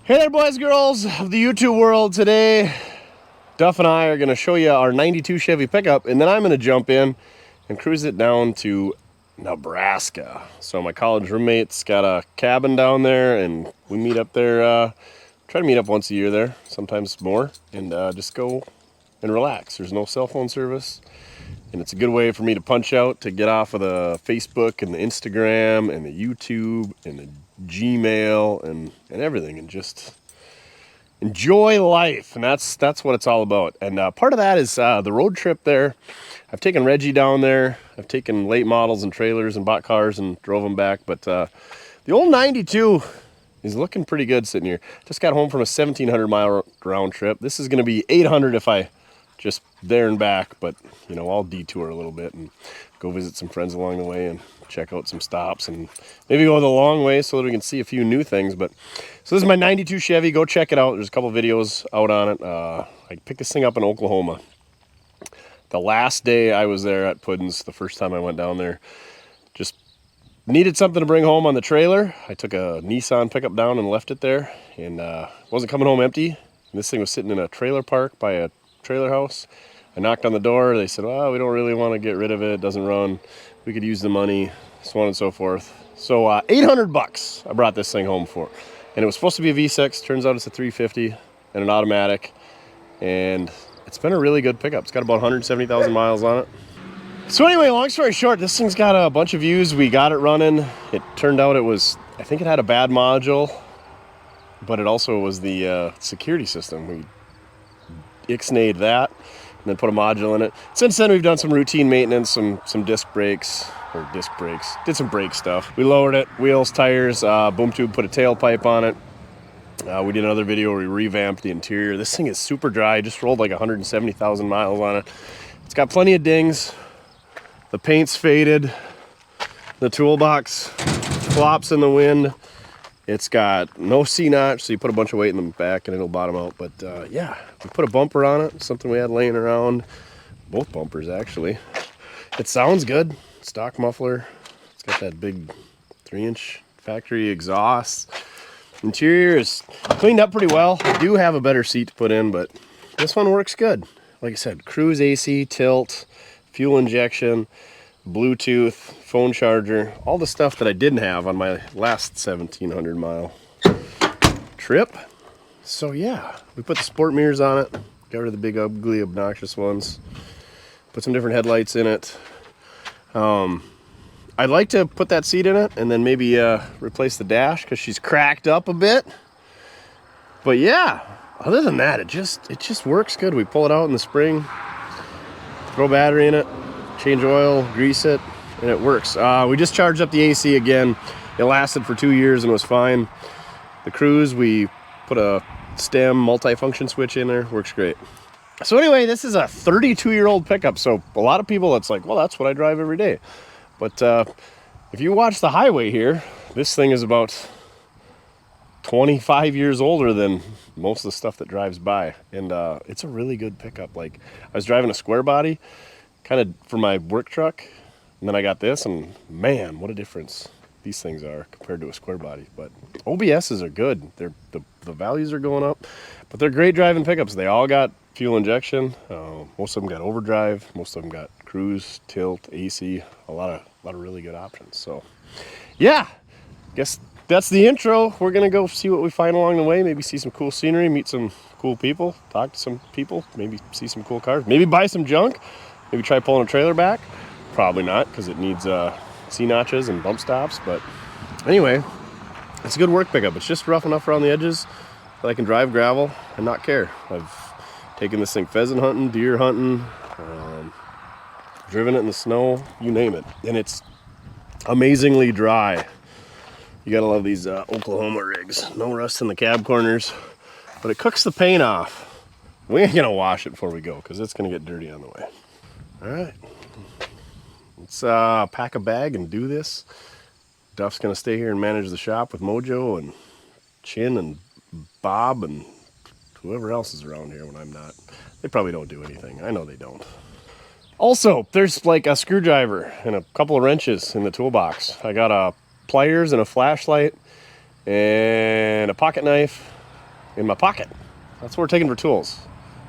Hey there, boys, girls of the YouTube world. Today, Duff and I are going to show you our 92 Chevy pickup, and then I'm going to jump in and cruise it down to Nebraska. So my college roommate's got a cabin down there, and we meet up there, try to meet up once a year there, sometimes more, and just go and relax. There's no cell phone service, and it's a good way for me to punch out, to get off of the Facebook and the Instagram and the YouTube and the Gmail and everything, and just enjoy life. And that's what it's all about. And part of that is the road trip there. I've taken Reggie down there. I've taken late models and trailers and bought cars and drove them back. But the old 92 is looking pretty good sitting here. Just got home from a 1,700 mile round trip. This is going to be 800 if I just there and back, but you know, I'll detour a little bit and go visit some friends along the way and check out some stops and maybe go the long way so that we can see a few new things. But so this is my 92 Chevy. Go check it out. There's a couple videos out on it. I picked this thing up in Oklahoma the last day I was there at Puddin's. The first time I went down there, just needed something to bring home on the trailer. I took a Nissan pickup down and left it there, and wasn't coming home empty. And this thing was sitting in a trailer park by a trailer house. I knocked on the door. They said, well, we don't really want to get rid of it. It doesn't run. We could use the money, so on and so forth. So 800 bucks I brought this thing home for. And it was supposed to be a V6. Turns out it's a 350 and an automatic. And it's been a really good pickup. It's got about 170,000 miles on it. So anyway, long story short, this thing's got a bunch of views. We got it running. It turned out I think it had a bad module, but it also was the security system. We ixnayed that and then put a module in it. Since then, we've done some routine maintenance, some disc brakes, did some brake stuff. We lowered it, wheels, tires, boom tube, put a tailpipe on it. We did another video where we revamped the interior. This thing is super dry. Just rolled like 170,000 miles on it. It's got plenty of dings. The paint's faded. The toolbox flops in the wind. It's got no C-notch, so you put a bunch of weight in the back and it'll bottom out. But yeah, we put a bumper on it, something we had laying around. Both bumpers, actually. It sounds good. Stock muffler. It's got that big 3-inch factory exhaust. Interior is cleaned up pretty well. I do have a better seat to put in, but this one works good. Like I said, cruise AC, tilt, fuel injection, Bluetooth, phone charger, all the stuff that I didn't have on my last 1,700 mile trip. So yeah, we put the sport mirrors on it, got rid of the big ugly obnoxious ones, put some different headlights in it. I'd like to put that seat in it and then maybe replace the dash because she's cracked up a bit. But yeah, other than that, it just works good. We pull it out in the spring, throw a battery in it, change oil, grease it, and it works. We just charged up the AC again. It lasted for 2 years and was fine. The cruise, we put a stem multi-function switch in there, works great. So anyway, this is a 32-year-old pickup. So a lot of people, it's like, well, that's what I drive every day. But if you watch the highway here, this thing is about 25 years older than most of the stuff that drives by. And it's a really good pickup. Like, I was driving a square body kind of for my work truck, and then I got this, and man, what a difference these things are compared to a square body. But OBSs are good. The values are going up, but they're great driving pickups. They all got fuel injection. Most of them got overdrive. Most of them got cruise, tilt, AC. A lot of really good options. So yeah, guess that's the intro. We're gonna go see what we find along the way. Maybe see some cool scenery, meet some cool people, talk to some people, maybe see some cool cars, maybe buy some junk. Maybe try pulling a trailer back. Probably not, because it needs C-notches and bump stops. But anyway, it's a good work pickup. It's just rough enough around the edges that I can drive gravel and not care. I've taken this thing pheasant hunting, deer hunting, driven it in the snow, you name it. And it's amazingly dry. You gotta love these Oklahoma rigs. No rust in the cab corners, but it cooks the paint off. We ain't gonna wash it before we go, because it's gonna get dirty on the way. All right, let's pack a bag and do this. Duff's gonna stay here and manage the shop with Mojo and Chin and Bob and whoever else is around here when I'm not. They probably don't do anything. I know they don't. Also, there's like a screwdriver and a couple of wrenches in the toolbox. I got a pliers and a flashlight and a pocket knife in my pocket. That's what we're taking for tools.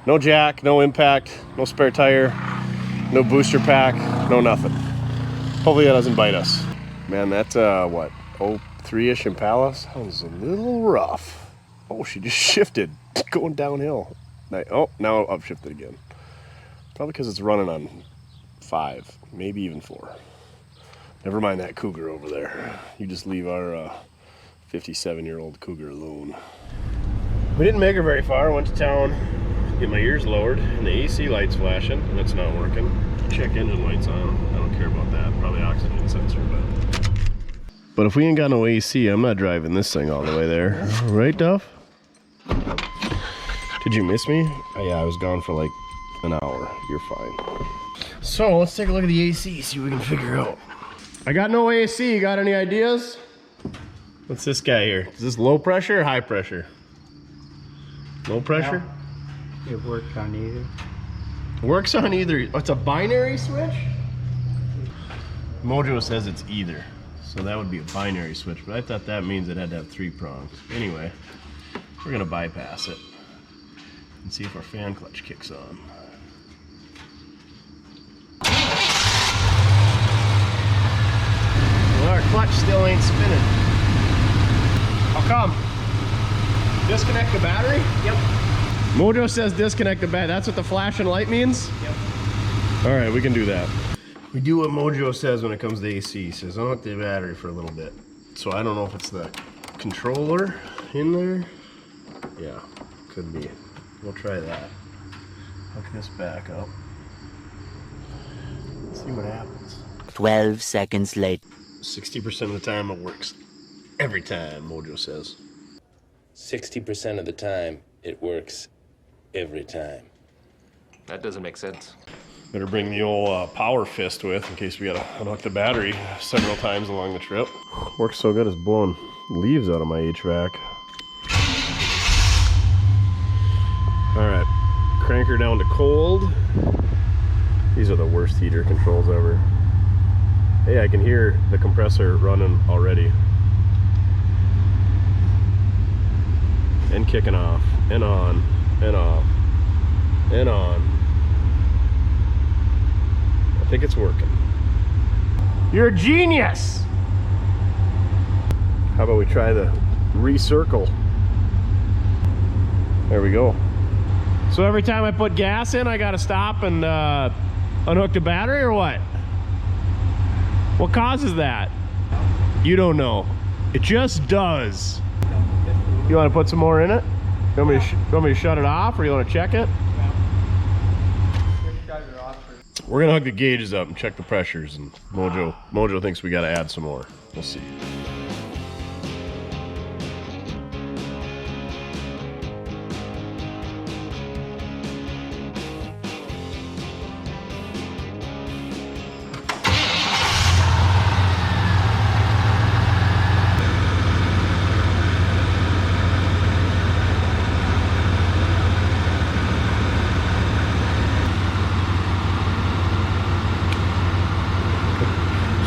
No jack, no impact, no spare tire, no booster pack, no nothing. Hopefully that doesn't bite us. Man, that's what, 03-ish Impala? Sounds a little rough. Oh, she just shifted, going downhill. Oh, now upshifted again. Probably because it's running on 5, maybe even 4. Never mind that Cougar over there. You just leave our 57-year-old Cougar alone. We didn't make her very far. Went to town, get my ears lowered, and the AC light's flashing, and it's not working. Check engine light's on. I don't care about that. Probably oxygen sensor, but if we ain't got no AC, I'm not driving this thing all the way there. Right, Duff? Did you miss me? Oh, yeah, I was gone for like an hour. You're fine. So let's take a look at the AC, see what we can figure out. I got no AC. You got any ideas? What's this guy here? Is this low pressure or high pressure? Low pressure? Yeah, it works on either. Works on either. Oh, it's a binary switch? Mojo says it's either. So that would be a binary switch, but I thought that means it had to have 3 prongs. Anyway, we're gonna bypass it and see if our fan clutch kicks on. Well, our clutch still ain't spinning. How come? Disconnect the battery? Yep. Mojo says disconnect the battery. That's what the flashing light means? Yep. All right, we can do that. We do what Mojo says when it comes to AC. He says, unhook the battery for a little bit. So I don't know if it's the controller in there. Yeah, could be. We'll try that. Hook this back up. Let's see what happens. 12 seconds later. 60% of the time it works. Every time, Mojo says. 60% of the time, it works every time. That doesn't make sense. Better bring the old power fist with in case we gotta unhook the battery several times along the trip. Works so good it's blowing leaves out of my HVAC. Alright, crank her down to cold. These are the worst heater controls ever. Hey, I can hear the compressor running already. And kicking off, and on, and off, and on. I think it's working. You're a genius! How about we try the recircle? There we go. So every time I put gas in, I gotta stop and unhook the battery, or what? What causes that? You don't know. It just does. You want to put some more in it? You want me to shut it off, or you want to check it? We're gonna hook the gauges up and check the pressures, and Mojo thinks we gotta add some more. We'll see.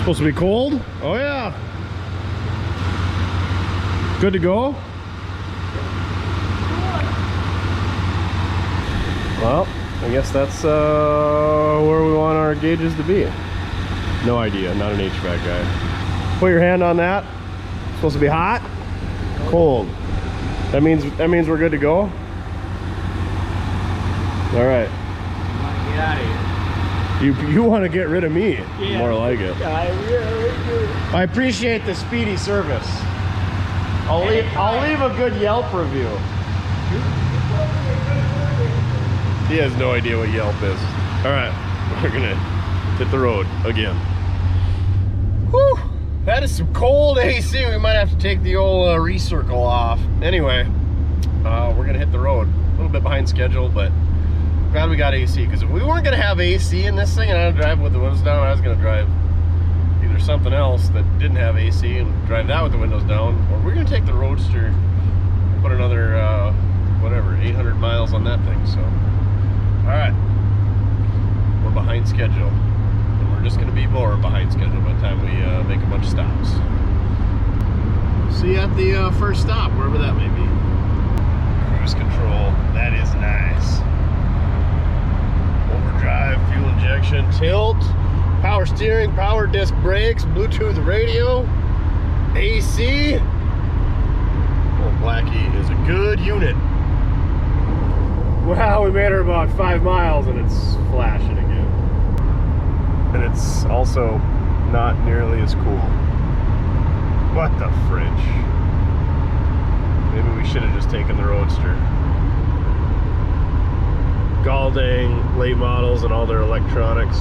Supposed to be cold? Oh yeah. Good to go? Well, I guess that's where we want our gauges to be. No idea, not an HVAC guy. Put your hand on that. It's supposed to be hot? Cold. That means we're good to go? All right. Get out of here. You want to get rid of me? Yeah. More like it. I really do. I appreciate the speedy service. I'll leave a good Yelp review. He has no idea what Yelp is. All right, we're gonna hit the road again. Whew, that is some cold AC. We might have to take the old recircle off. Anyway, we're gonna hit the road. A little bit behind schedule, but glad we got AC, because if we weren't gonna have AC in this thing and I had to drive with the windows down, I was gonna drive either something else that didn't have AC and drive that with the windows down, or we're gonna take the Roadster and put another whatever 800 miles on that thing. So all right, we're behind schedule, and we're just gonna be more behind schedule by the time we make a bunch of stops. See you at the first stop, wherever that may be. disc brakes, Bluetooth radio, AC. Old Blackie is a good unit. Well, we made her about 5 miles and it's flashing again. And it's also not nearly as cool. What the fridge? Maybe we should have just taken the Roadster. Galdang late models and all their electronics.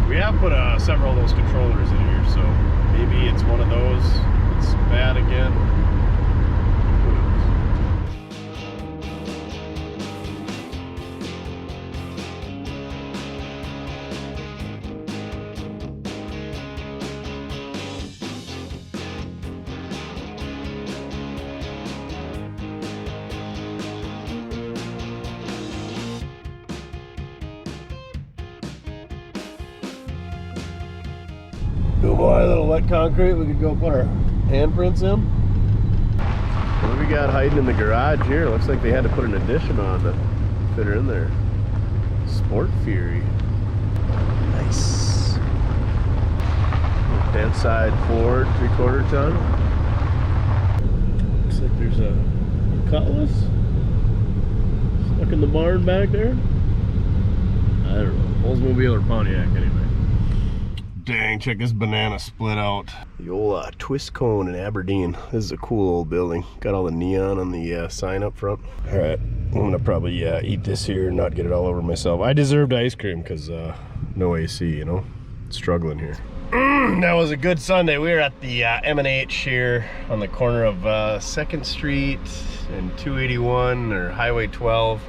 We have put several of those controllers in here, so maybe it's one of those. It's bad again. Who knows? Good boy, a little wet concrete. We could go put our handprints in. What do we got hiding in the garage here? Looks like they had to put an addition on to fit her in there. Sport Fury. Nice. Dent side Ford 3/4 ton. Looks like there's a Cutlass stuck in the barn back there. I don't know. Oldsmobile or Pontiac anyway. Dang, check this banana split out. The old twist cone in Aberdeen. This is a cool old building. Got all the neon on the sign up front. All right, I'm gonna probably eat this here and not get it all over myself. I deserved ice cream because no AC, you know? Struggling here. That was a good Sunday. We were at the M&H here on the corner of 2nd Street and 281 or Highway 12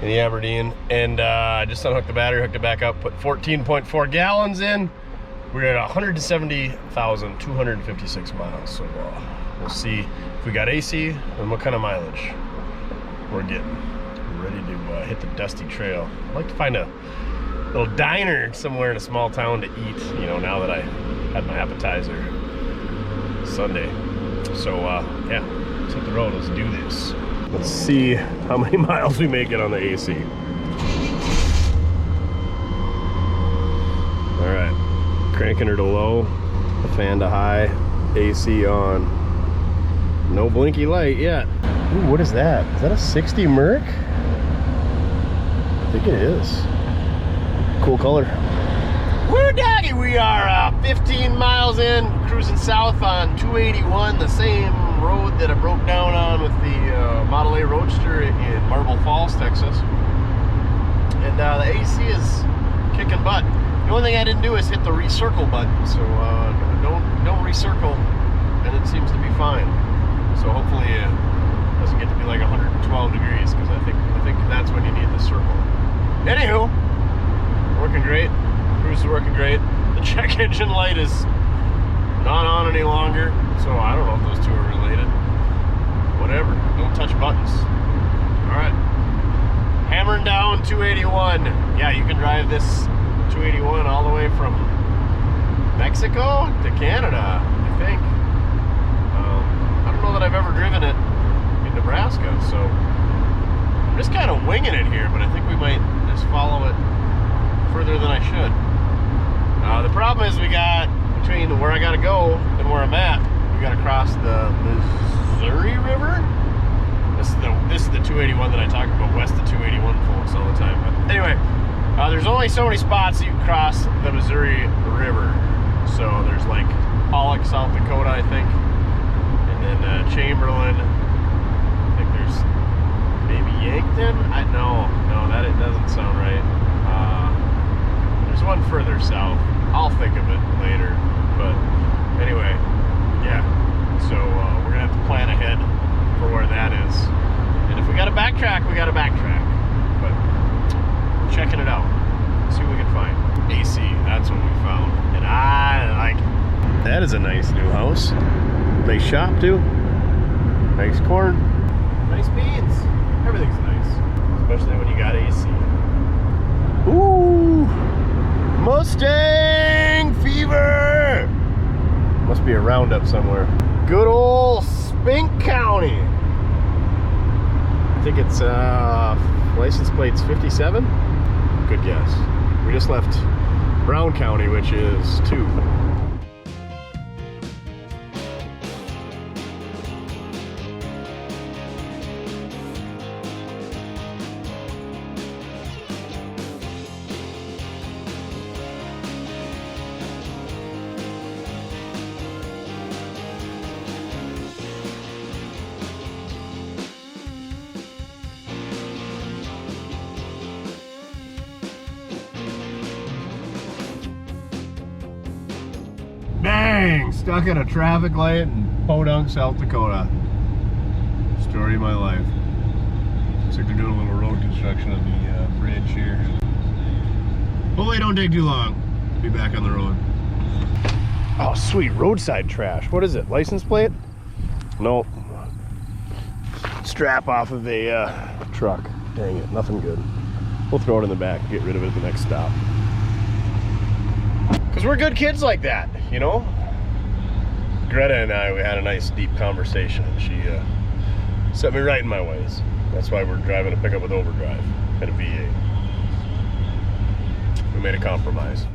in the Aberdeen. And I just unhooked the battery, hooked it back up, put 14.4 gallons in. We're at 170,256 miles, so we'll see if we got AC and what kind of mileage we're getting. We're ready to hit the dusty trail. I'd like to find a little diner somewhere in a small town to eat, you know, now that I had my appetizer Sunday. So, yeah, let's hit the road. Let's do this. Let's see how many miles we make it on the AC. All right. Cranking her to low, the fan to high, AC on. No blinky light yet. Ooh, what is that? Is that a 60 Merc? I think it is. Cool color. Woo doggy, we are 15 miles in, cruising south on 281, the same road that I broke down on with the Model A Roadster in Marble Falls, Texas. And the AC is kicking butt. The only thing I didn't do is hit the recircle button, so don't recircle, and it seems to be fine. So hopefully it doesn't get to be like 112 degrees, because I think that's when you need the circle. Anywho, working great. Cruise is working great. The check engine light is not on any longer, so I don't know if those two are related. Whatever. Don't touch buttons. All right. Hammering down 281. Yeah, you can drive this 281 all the way from Mexico to Canada, I think. I don't know that I've ever driven it in Nebraska, so I'm just kind of winging it here, but I think we might just follow it further than I should. The problem is we got, between where I gotta go and where I'm at, we gotta cross the Missouri River. This is the 281 that I talk about, west of 281 folks all the time. But anyway, there's only so many spots that you can cross the Missouri River. So there's like Pollock, South Dakota, I think, and then Chamberlain. I think there's maybe Yankton. No, that it doesn't sound right. There's one further south. I'll think of it later. But anyway, yeah. So we're gonna have to plan ahead for where that is. And if we gotta backtrack, we gotta backtrack. But we're checking it out. See what we can find. AC, that's what we found. And I like it. That is a nice new house. Nice shop too. Nice corn. Nice beans. Everything's nice. Especially when you got AC. Ooh! Mustang fever! Must be a roundup somewhere. Good old Spink County. I think it's license plate's 57. Good guess. We just left Brown County, which is 2. Dang! Stuck at a traffic light in Podunk, South Dakota. Story of my life. Looks like they're doing a little road construction on the bridge here. Hopefully it don't take too long. Be back on the road. Oh, sweet. Roadside trash. What is it? License plate? Nope. Strap off of a truck. Dang it. Nothing good. We'll throw it in the back and get rid of it at the next stop. Because we're good kids like that, you know? Greta and I, we had a nice deep conversation. She set me right in my ways. That's why we're driving a pickup with overdrive and a V8. We made a compromise.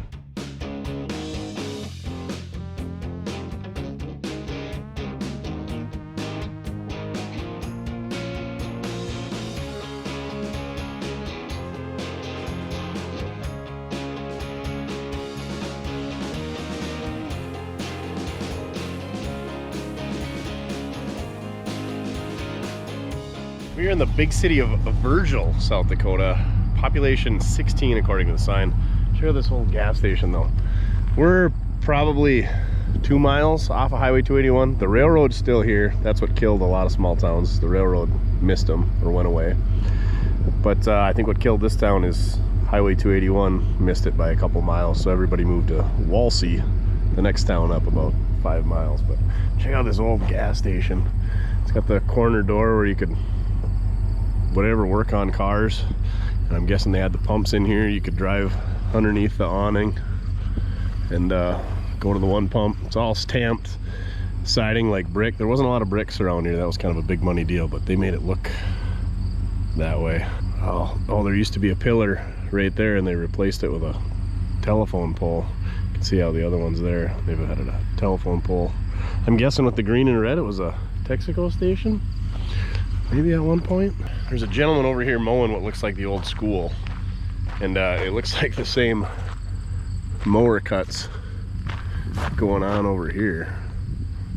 We're in the big city of Virgil, South Dakota. Population 16 according to the sign. Check out this old gas station though. We're probably 2 miles off of Highway 281. The railroad's still here. That's what killed a lot of small towns. The railroad missed them or went away. But I think what killed this town is Highway 281 missed it by a couple miles. So everybody moved to Walsey, the next town up about 5 miles. But check out this old gas station. It's got the corner door where you could whatever work on cars, and I'm guessing they had the pumps in here. You could drive underneath the awning and go to the one pump. It's all stamped siding like brick. There wasn't a lot of bricks around here. That was kind of a big money deal, but they made it look that way. Oh, there used to be a pillar right there and they replaced it with a telephone pole. You can see how the other one's there. They've added a telephone pole. I'm guessing with the green and red it was a Texaco station. Maybe at one point. There's a gentleman over here mowing what looks like the old school, and it looks like the same mower cuts going on over here.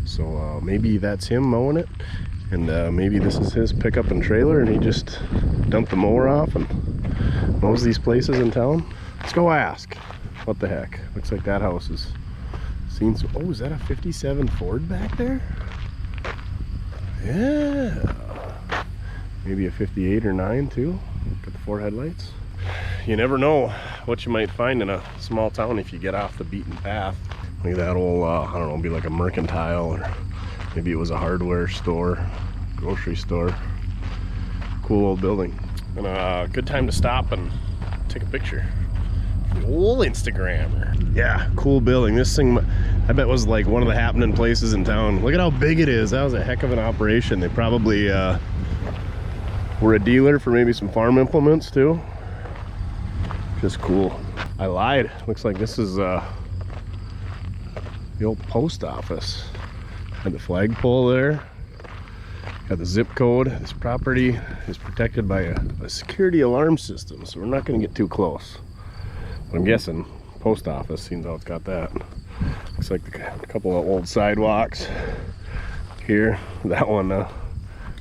So maybe that's him mowing it, and maybe this is his pickup and trailer and he just dumped the mower off and mows these places in town. Let's go ask. What the heck? Looks like that house is seen some. Oh, is that a 57 Ford back there? Yeah. Maybe a 58 or 9 too. Got the 4 headlights. You never know what you might find in a small town if you get off the beaten path. Look at that old, I don't know, be like a mercantile, or maybe it was a hardware store, grocery store. Cool old building. And a good time to stop and take a picture. The old Instagrammer. Yeah, cool building. This thing, I bet, was like one of the happening places in town. Look at how big it is. That was a heck of an operation. They probably were a dealer for maybe some farm implements too. Just cool. I lied. Looks like this is the old post office. Had the flagpole there. Got the zip code. This property is protected by a security alarm system, so we're not going to get too close. But I'm guessing post office, seems how it's got that. Looks like a couple of old sidewalks here. That one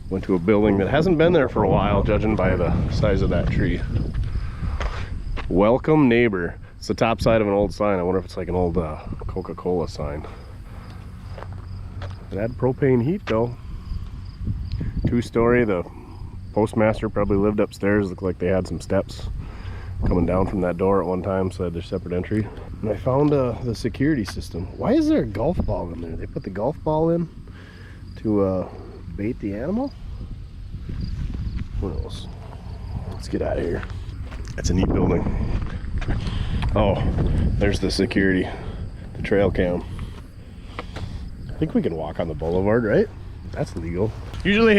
went to a building that hasn't been there for a while, judging by the size of that tree. Welcome neighbor. It's the top side of an old sign. I wonder if it's like an old Coca-Cola sign. It had propane heat though. 2-story. The postmaster probably lived upstairs. Looked like they had some steps coming down from that door at one time, so they had their separate entry. And I found the security system. Why is there a golf ball in there? They put the golf ball in to bait the animal? Who knows? Let's get out of here. That's a neat building. Oh, there's the security, the trail cam. I think we can walk on the boulevard, right? That's legal. Usually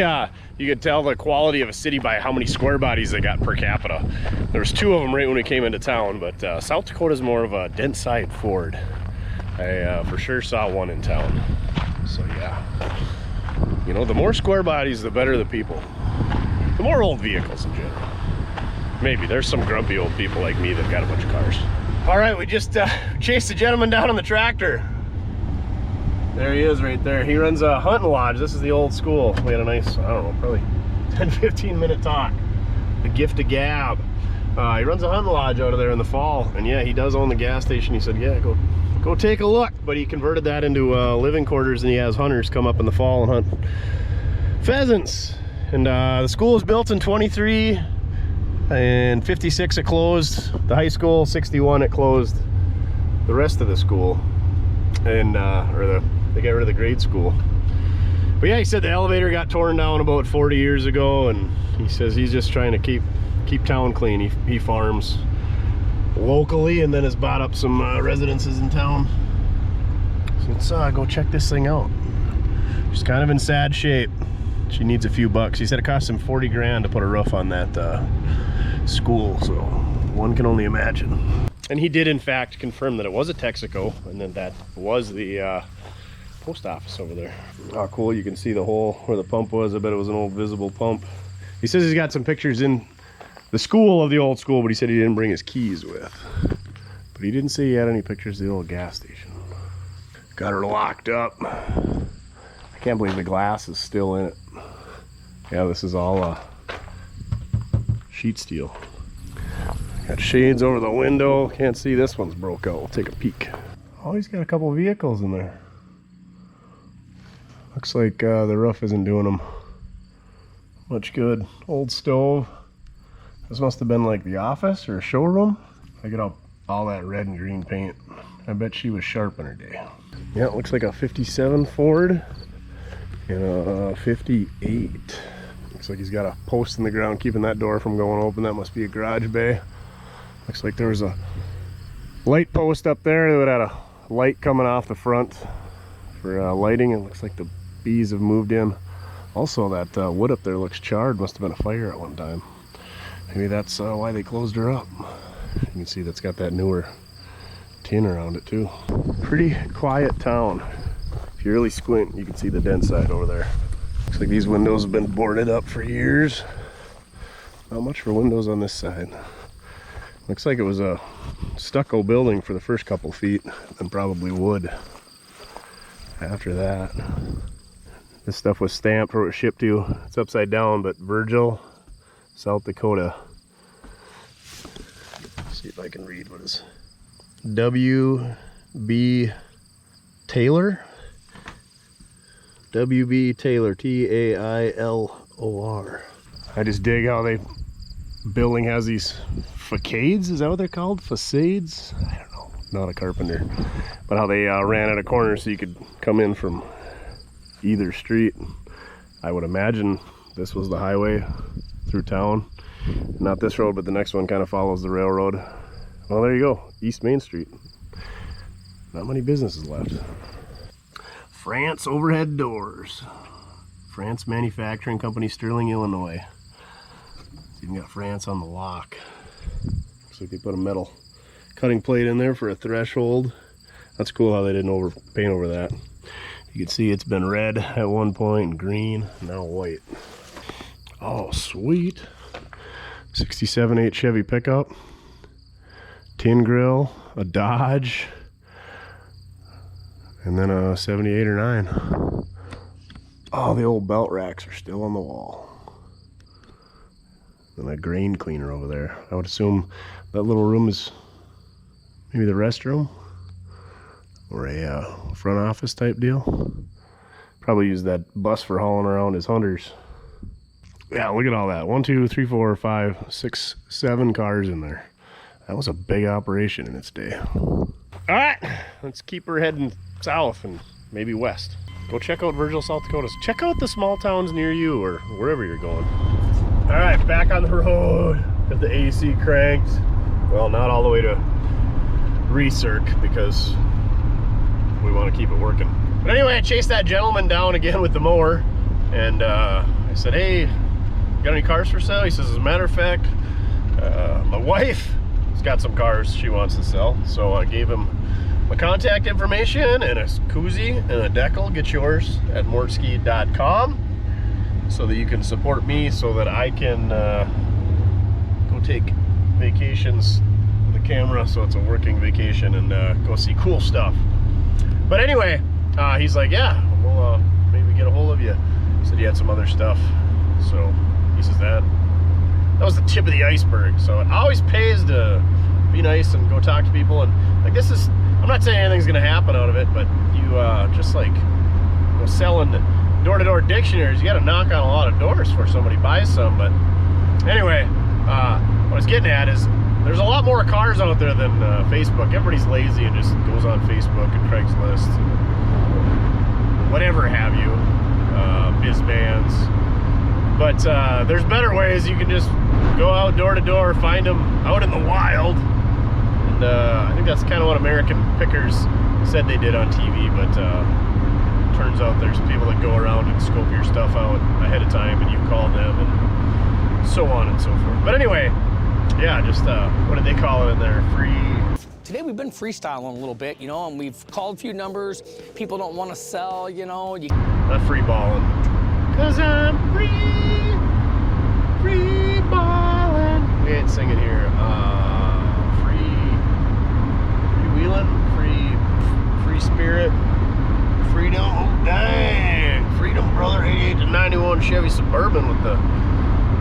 you could tell the quality of a city by how many square bodies they got per capita. There was 2 of them right when we came into town, but South Dakota's more of a dense side Ford. I for sure saw one in town. So yeah, you know, the more square bodies, the better the people. The more old vehicles in general. Maybe there's some grumpy old people like me that got a bunch of cars. All right, we just chased the gentleman down on the tractor. There he is right there. He runs a hunting lodge. This is the old school. We had a nice, I don't know, probably 10-15 minute talk. The gift of gab. He runs a hunting lodge out of there in the fall. And yeah, he does own the gas station. He said, yeah, go take a look. But he converted that into living quarters, and he has hunters come up in the fall and hunt pheasants. And the school was built in 23. And 56 it closed. The high school, 61 it closed. The rest of the school. And they got rid of the grade school. But yeah, he said the elevator got torn down about 40 years ago, and he says he's just trying to keep town clean. He farms locally and then has bought up some residences in town. So let's go check this thing out. She's kind of in sad shape. She needs a few bucks. He said it cost him 40 grand to put a roof on that school, so one can only imagine. And he did in fact confirm that it was a Texaco, and then that was the post office over there. Oh cool, you can see the hole where the pump was. I bet it was an old visible pump. He says he's got some pictures in the school of the old school, but he said he didn't bring his keys with. But he didn't say he had any pictures of the old gas station. Got her locked up. I can't believe the glass is still in it. Yeah, this is all sheet steel. Got shades over the window. Can't see this one's broke out. We'll take a peek. Oh, he's got a couple of vehicles in there. Looks like the roof isn't doing them much good. Old stove. This must have been like the office or a showroom. Look at all that red and green paint. I bet she was sharp in her day. Yeah, it looks like a 57 Ford and a 58. Looks like he's got a post in the ground keeping that door from going open. That must be a garage bay. Looks like there was a light post up there that had a light coming off the front for lighting. It looks like the bees have moved in. Also, that wood up there looks charred. Must have been a fire at one time. Maybe that's why they closed her up. You can see that's got that newer tin around it too. Pretty quiet town. If you really squint, you can see the dent side over there. Looks like these windows have been boarded up for years. Not much for windows on this side. Looks like it was a stucco building for the first couple feet, and probably wood after that. This stuff was stamped where it was shipped to. It's upside down, but Virgil, South Dakota. Let's see if I can read what is W.B. Taylor. W.B. Taylor, T-A-I-L-O-R. I just dig how they building has these facades. Is that what they're called? Facades? I don't know. Not a carpenter. But how they ran at a corner so you could come in from either street. I would imagine this was the highway through town. Not this road, but the next one kind of follows the railroad. Well, there you go. East Main Street. Not many businesses left. France Overhead Doors. France Manufacturing Company, Sterling, Illinois. Even got France on the lock. Looks like they put a metal cutting plate in there for a threshold. That's cool how they didn't paint over that. You can see it's been red at one point and green, now white. Oh, sweet. 67.8 Chevy pickup. Tin grill, a Dodge, and then a 78 or 9. Oh, the old belt racks are still on the wall. And a grain cleaner over there. I would assume that little room is maybe the restroom or a front office type deal. Probably use that bus for hauling around his hunters. Yeah, look at all that. 1, 2, 3, 4, 5, 6, 7 cars in there. That was a big operation in its day. All right, let's keep her heading south and maybe west. Go check out Virgil, South Dakota. Check out the small towns near you or wherever you're going. All right, back on the road. Got the AC cranked. Well, not all the way to recirc because we want to keep it working. But anyway, I chased that gentleman down again with the mower. And I said, hey, got any cars for sale? He says, as a matter of fact, my wife has got some cars she wants to sell. So I gave him my contact information and a koozie and a decal. Get yours at mortskerepair.com so that you can support me, so that I can go take vacations with a camera, so it's a working vacation, and go see cool stuff. But anyway, he's like, yeah, we'll maybe get a hold of you. He said he had some other stuff. So he says that was the tip of the iceberg. So it always pays to be nice and go talk to people. And like, this is, I'm not saying anything's gonna happen out of it, but you just like, you know, selling door-to-door dictionaries, you gotta knock on a lot of doors before somebody buys some. But anyway, what I was getting at is there's a lot more cars out there than Facebook. Everybody's lazy and just goes on Facebook and Craigslist, whatever have you, biz bands. But there's better ways. You can just go out door to door, find them out in the wild. And I think that's kind of what American Pickers said they did on TV. But turns out there's people that go around and scope your stuff out ahead of time, and you call them, and so on and so forth. But anyway, yeah, just what did they call it in there? Today we've been freestyling a little bit, you know, and we've called a few numbers. People don't want to sell, you know. Not free balling. 'Cause I'm free balling. We ain't singing here. Freewheeling, free spirit, freedom. Oh, dang, freedom, brother. 88 to 91 Chevy Suburban with the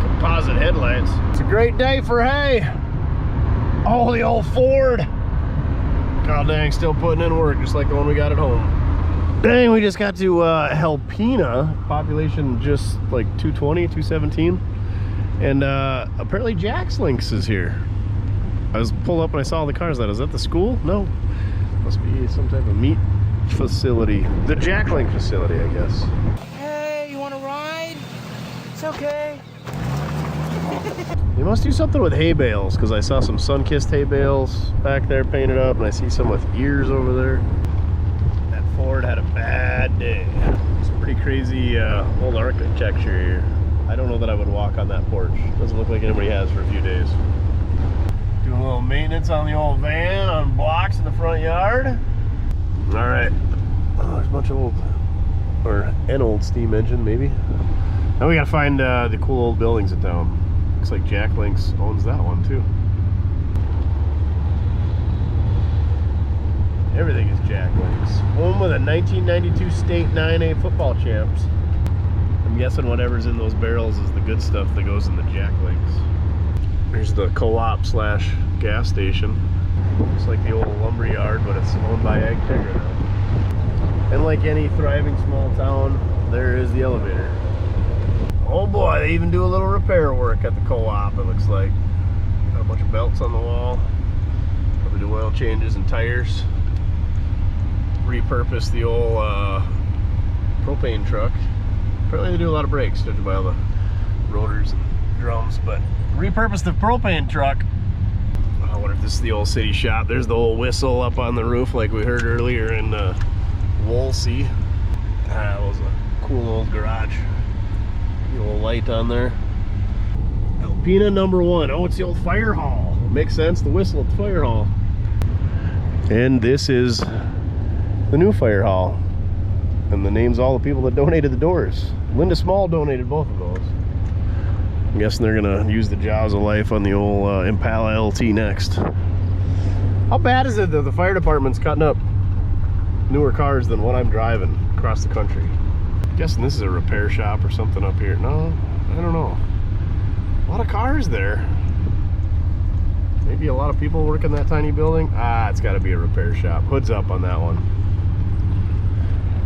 composite headlights. It's a great day for hay. Oh, the old Ford. God dang, still putting in work, just like the one we got at home. Dang, we just got to Helpina, population just like 220, 217. And apparently Jack's Links is here. I was pulled up and I saw all the cars. Is that the school? No. Must be some type of meat facility. The Jack Link facility, I guess. Hey, you want to ride? It's okay. They must do something with hay bales, because I saw some sun-kissed hay bales back there painted up, and I see some with ears over there. That Ford had a bad day. It's pretty crazy old architecture here. I don't know that I would walk on that porch. Doesn't look like anybody has for a few days. Doing a little maintenance on the old van on blocks in the front yard. All right. Oh, there's a bunch of old, or an old steam engine maybe. Now we gotta find the cool old buildings in town. Looks like Jack Links owns that one too. Everything is Jack Links. Home of the 1992 state 9A football champs. I'm guessing whatever's in those barrels is the good stuff that goes in the Jack Links. Here's the co-op slash gas station. Looks like the old lumber yard, but it's owned by Ag Tigger now. And like any thriving small town, there is the elevator. Oh boy, they even do a little repair work at the co-op, it looks like. Got a bunch of belts on the wall. Probably do oil changes and tires. Repurpose the old propane truck. Apparently they do a lot of brakes, judging by all the rotors and drums, but repurpose the propane truck. I wonder if this is the old city shop. There's the old whistle up on the roof like we heard earlier in Wolsey. That was a cool old garage. The old light on there. Alpina #1. Oh, it's the old fire hall. Makes sense, the whistle at the fire hall. And this is the new fire hall. And the name's all the people that donated the doors. Linda Small donated both of those. I'm guessing they're gonna use the jaws of life on the old Impala LT next. How bad is it that the fire department's cutting up newer cars than what I'm driving across the country? I'm guessing this is a repair shop or something up here. No, I don't know. A lot of cars there. Maybe a lot of people work in that tiny building. Ah, it's gotta be a repair shop. Hood's up on that one.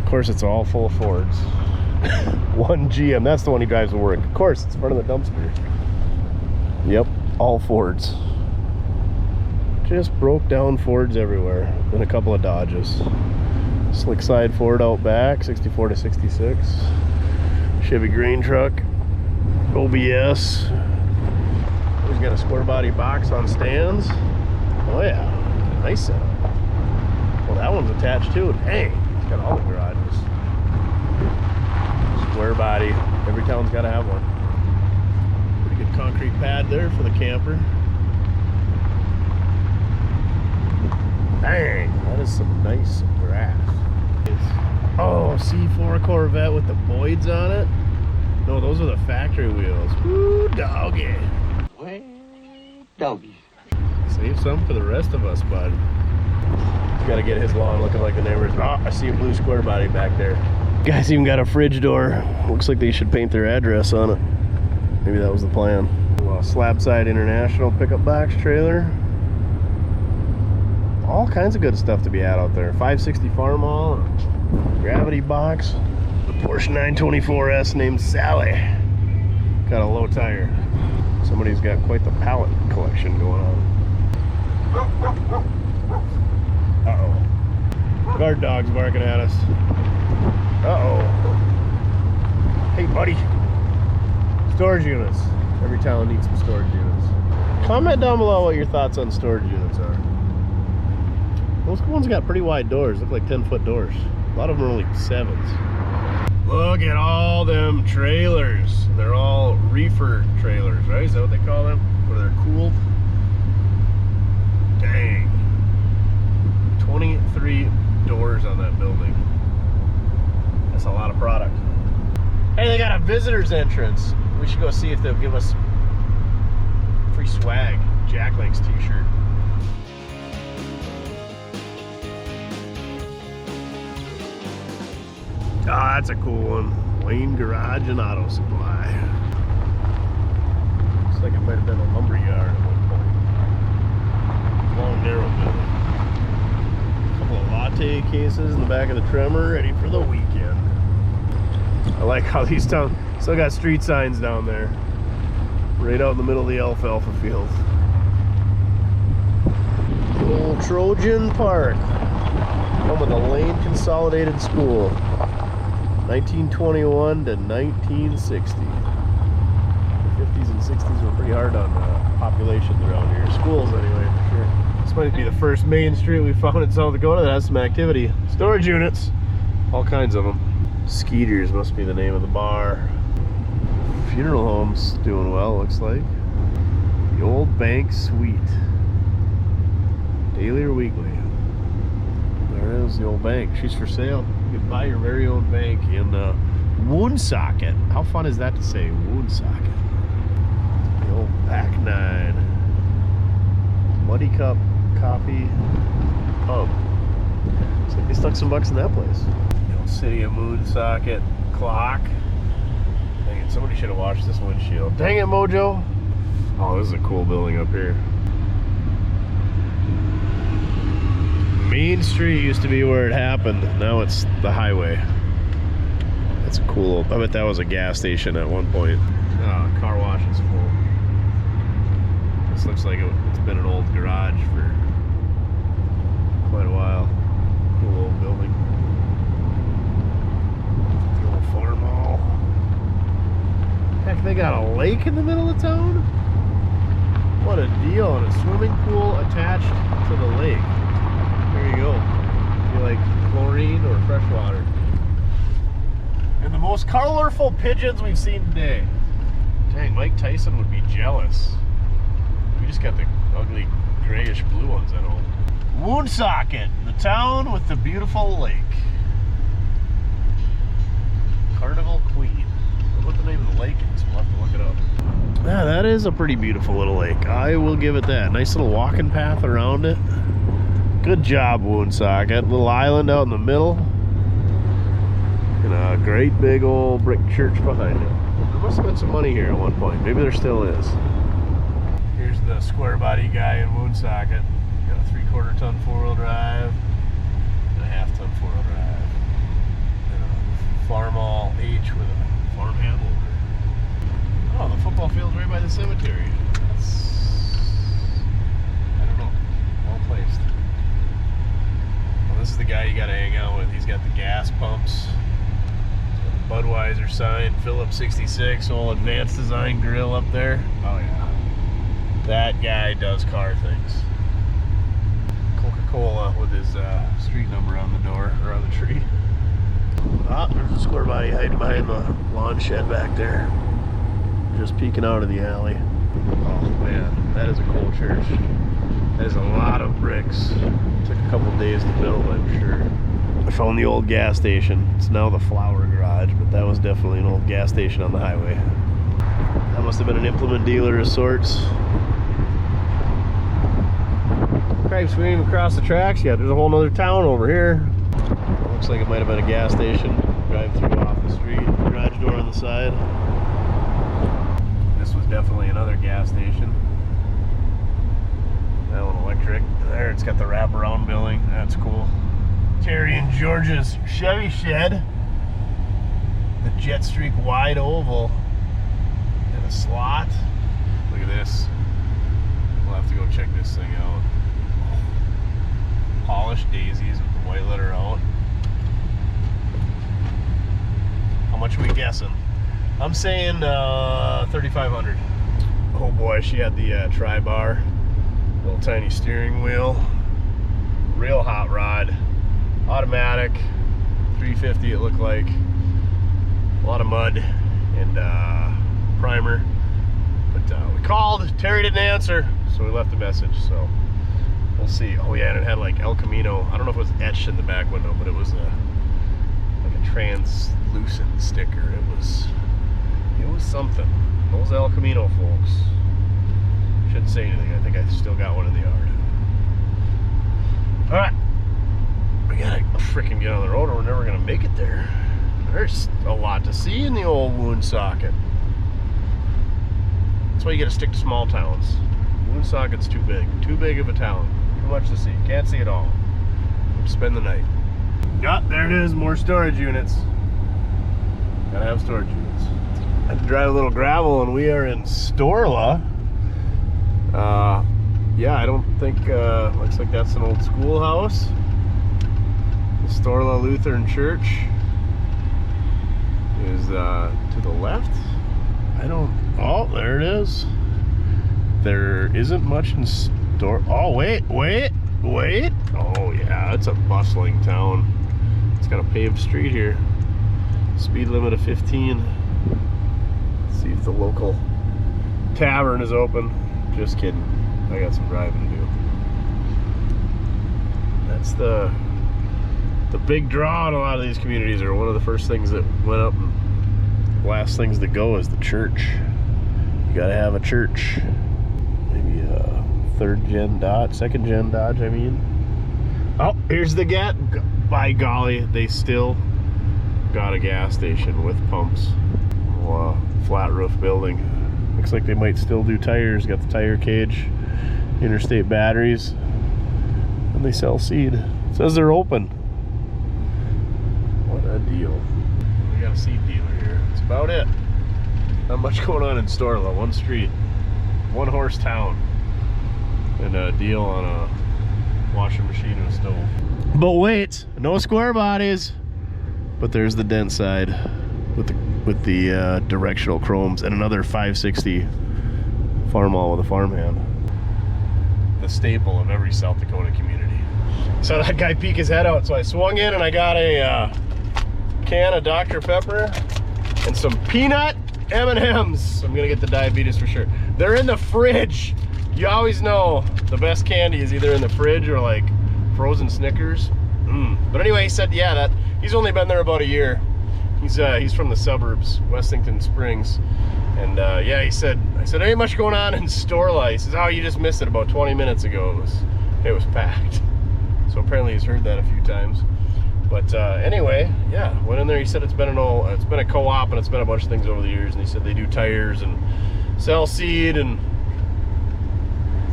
Of course, it's all full of Fords. One GM, that's the one he drives to work. Of course, it's in front of the dumpster. Yep, all Fords. Just broke down Fords everywhere. And a couple of Dodges. Slick side Ford out back, 64 to 66. Chevy grain truck. OBS. He's got a square body box on stands. Oh yeah, nice setup. Well, that one's attached too. Dang, it's got all the garages. square body. Every town's got to have one. Pretty good concrete pad there for the camper. Dang, that is some nice grass. Oh, C4 Corvette with the Boyds on it. No, those are the factory wheels. Woo, doggy. Well, doggy. Save some for the rest of us, bud. He's got to get his lawn looking like the neighbors. Oh, I see a blue square body back there. Guys even got a fridge door. Looks like they should paint their address on it. Maybe that was the plan. Slab side international pickup box trailer. All kinds of good stuff to be had out there. 560 Farmall, gravity box. The Porsche 924S named Sally. Got a low tire. Somebody's got quite the pallet collection going on. Uh-oh. Guard dog's barking at us. Uh-oh. Hey, buddy. Storage units. Every town needs some storage units. Comment down below what your thoughts on storage units are. Those ones got pretty wide doors. Look like 10-foot doors. A lot of them are only 7s. Look at all them trailers. They're all reefer trailers, right? Is that what they call them? Where they're cooled? Dang. 23 doors on that building. That's a lot of product. Hey, they got a visitor's entrance. We should go see if they'll give us free swag. Jack Links t-shirt. Ah, that's a cool one. Wayne Garage and Auto Supply. Looks like it might have been a lumber yard at one point. Long, narrow building. A couple of latte cases in the back of the Tremor, ready for the weekend. I like how these towns still got street signs down there. Right out in the middle of the alfalfa field. Old Trojan Park. Home with a Lane Consolidated School. 1921 to 1960. The 50s and 60s were pretty hard on populations around here. Schools anyway, for sure. This might be the first main street we found in South Dakota that has some activity. Storage units. All kinds of them. Skeeters must be the name of the bar. Funeral home's doing well, looks like. The Old Bank Suite. Daily or weekly? There is the Old Bank. She's for sale. You can buy your very own bank in Woonsocket. How fun is that to say? Woonsocket. The old Pack 9. Muddy Cup Coffee Pub. Looks like they stuck some bucks in that place. The old City of Woonsocket clock. Dang it, somebody should have washed this windshield. Dang it, Mojo. Oh, this is a cool building up here. Main Street used to be where it happened. Now it's the highway. That's a cool old, I bet that was a gas station at one point. Oh, car wash is full. This looks like it's been an old garage for quite a while. Cool old building. The old farm hall. Heck, they got a lake in the middle of town? What a deal, and a swimming pool attached to the lake. There you go. You like chlorine or fresh water. And the most colorful pigeons we've seen today. Dang, Mike Tyson would be jealous. We just got the ugly grayish blue ones at home. Woonsocket, the town with the beautiful lake. Carnival Queen. I don't know what the name of the lake is. We'll have to look it up. Yeah, that is a pretty beautiful little lake. I will give it that. Nice little walking path around it. Good job, Woonsocket. Little island out in the middle. And a great big old brick church behind it. There must have been some money here at one point. Maybe there still is. Here's the square body guy in Woonsocket. Got a 3/4 ton 4-wheel drive and a 1/2 ton 4-wheel drive. And a Farmall H with a farm handle. Oh, the football field's right by the cemetery. That's, I don't know, well placed. Well, this is the guy you gotta hang out with. He's got the gas pumps. He's got the Budweiser sign, Phillips 66, old advanced design grill up there. Oh yeah. That guy does car things. Coca-Cola with his street number on the door, or on the tree. Ah, there's a square body hiding behind the lawn shed back there. Just peeking out of the alley. Oh man, that is a cool church. That is a lot of bricks. Took a couple days to build, I'm sure. I found the old gas station. It's now the flower garage, but that was definitely an old gas station on the highway. That must have been an implement dealer of sorts. Okay, swinging across the tracks. Yeah, there's a whole nother town over here. Looks like it might have been a gas station. Drive through off the street. Garage door on the side. This was definitely another gas station. That one electric. There, it's got the wraparound building. That's cool. Terry and George's Chevy shed. The jet streak wide oval. And a slot. Look at this. We'll have to go check this thing out. Polished daisies with the white letter out. How much are we guessing? I'm saying 3,500. Oh boy, she had the tri-bar. Little tiny steering wheel. Real hot rod. Automatic. 350 it looked like. A lot of mud and primer. But we called. Terry didn't answer, so we left a message. So we'll see. Oh yeah, and it had like El Camino. I don't know if it was etched in the back window, but it was like a translucent sticker. It was something. Those El Camino folks. Shouldn't say anything. I think I still got one in the yard. All right, we gotta freaking get on the road, or we're never gonna make it there. There's a lot to see in the old Woonsocket. That's why you gotta stick to small towns. Woonsocket's too big of a town. Too much to see. Can't see it all. Spend the night. Yeah, there it is. More storage units. Gotta have storage units. I had to drive a little gravel, and we are in Storla. Yeah, I don't think, looks like that's an old schoolhouse. The Storla Lutheran Church is to the left. Oh, there it is. There isn't much in store. Oh, wait. Oh, yeah, it's a bustling town. It's got a paved street here. Speed limit of 15. Let's see if the local tavern is open. Just kidding. I got some driving to do. That's the big draw in a lot of these communities, or one of the first things that went up, and last things that go is the church. You gotta have a church. Maybe a second gen Dodge, I mean. Oh, here's the gas. By golly, they still got a gas station with pumps. Flat roof building. Looks like they might still do tires. Got the tire cage, interstate batteries, and they sell seed. It says they're open. What a deal. We got a seed dealer here. That's about it. Not much going on in Storla. One street, one horse town, and a deal on a washing machine and a stove. But wait, no square bodies. But there's the dent side with the directional chromes, and another 560 farmall with a farmhand. The staple of every South Dakota community. So that guy peeked his head out, so I swung in and I got a can of Dr. Pepper and some peanut M&Ms. I'm gonna get the diabetes for sure. They're in the fridge. You always know the best candy is either in the fridge or like frozen Snickers. But anyway, he said, yeah, that he's only been there about a year. He's from the suburbs, Westington Springs, and yeah, I said, there ain't much going on in Storla. He says, oh, you just missed it about 20 minutes ago. It was packed. So apparently he's heard that a few times. But anyway, yeah, went in there. He said it's been a co-op, and it's been a bunch of things over the years. And he said they do tires and sell seed and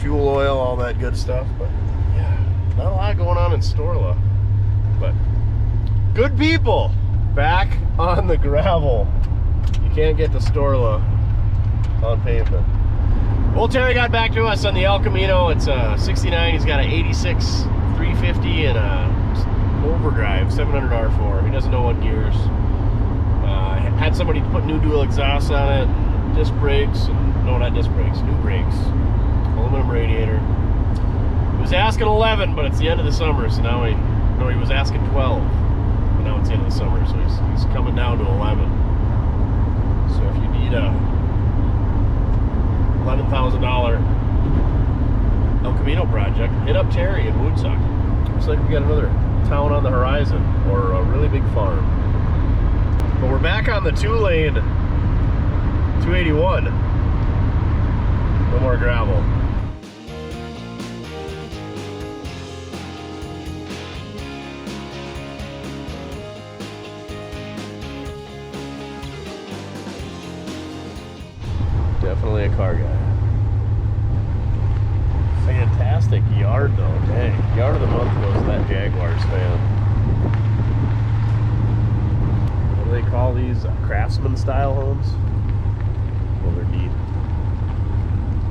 fuel oil, all that good stuff. But yeah, not a lot going on in Storla, but good people. Back on the gravel. You can't get to Storla on pavement. Well, Terry got back to us on the El Camino. It's 69. He's got an 86 350 and a overdrive 700 R4. He doesn't know what gears. Had somebody put new dual exhaust on it, disc brakes, and no, not disc brakes, new brakes, aluminum radiator. He was asking 11, but it's the end of the summer, so now he was asking 12. now it's the end of the summer, so he's coming down to 11. So if you need a $11,000 El Camino project, hit up Terry in Woodsuck. Looks like we got another town on the horizon, or a really big farm. But we're back on the 2-lane 281. No more gravel. Definitely a car guy. Fantastic yard though, dang. Yard of the month goes to that Jaguars fan. What do they call these? Craftsman style homes? Well, they're neat.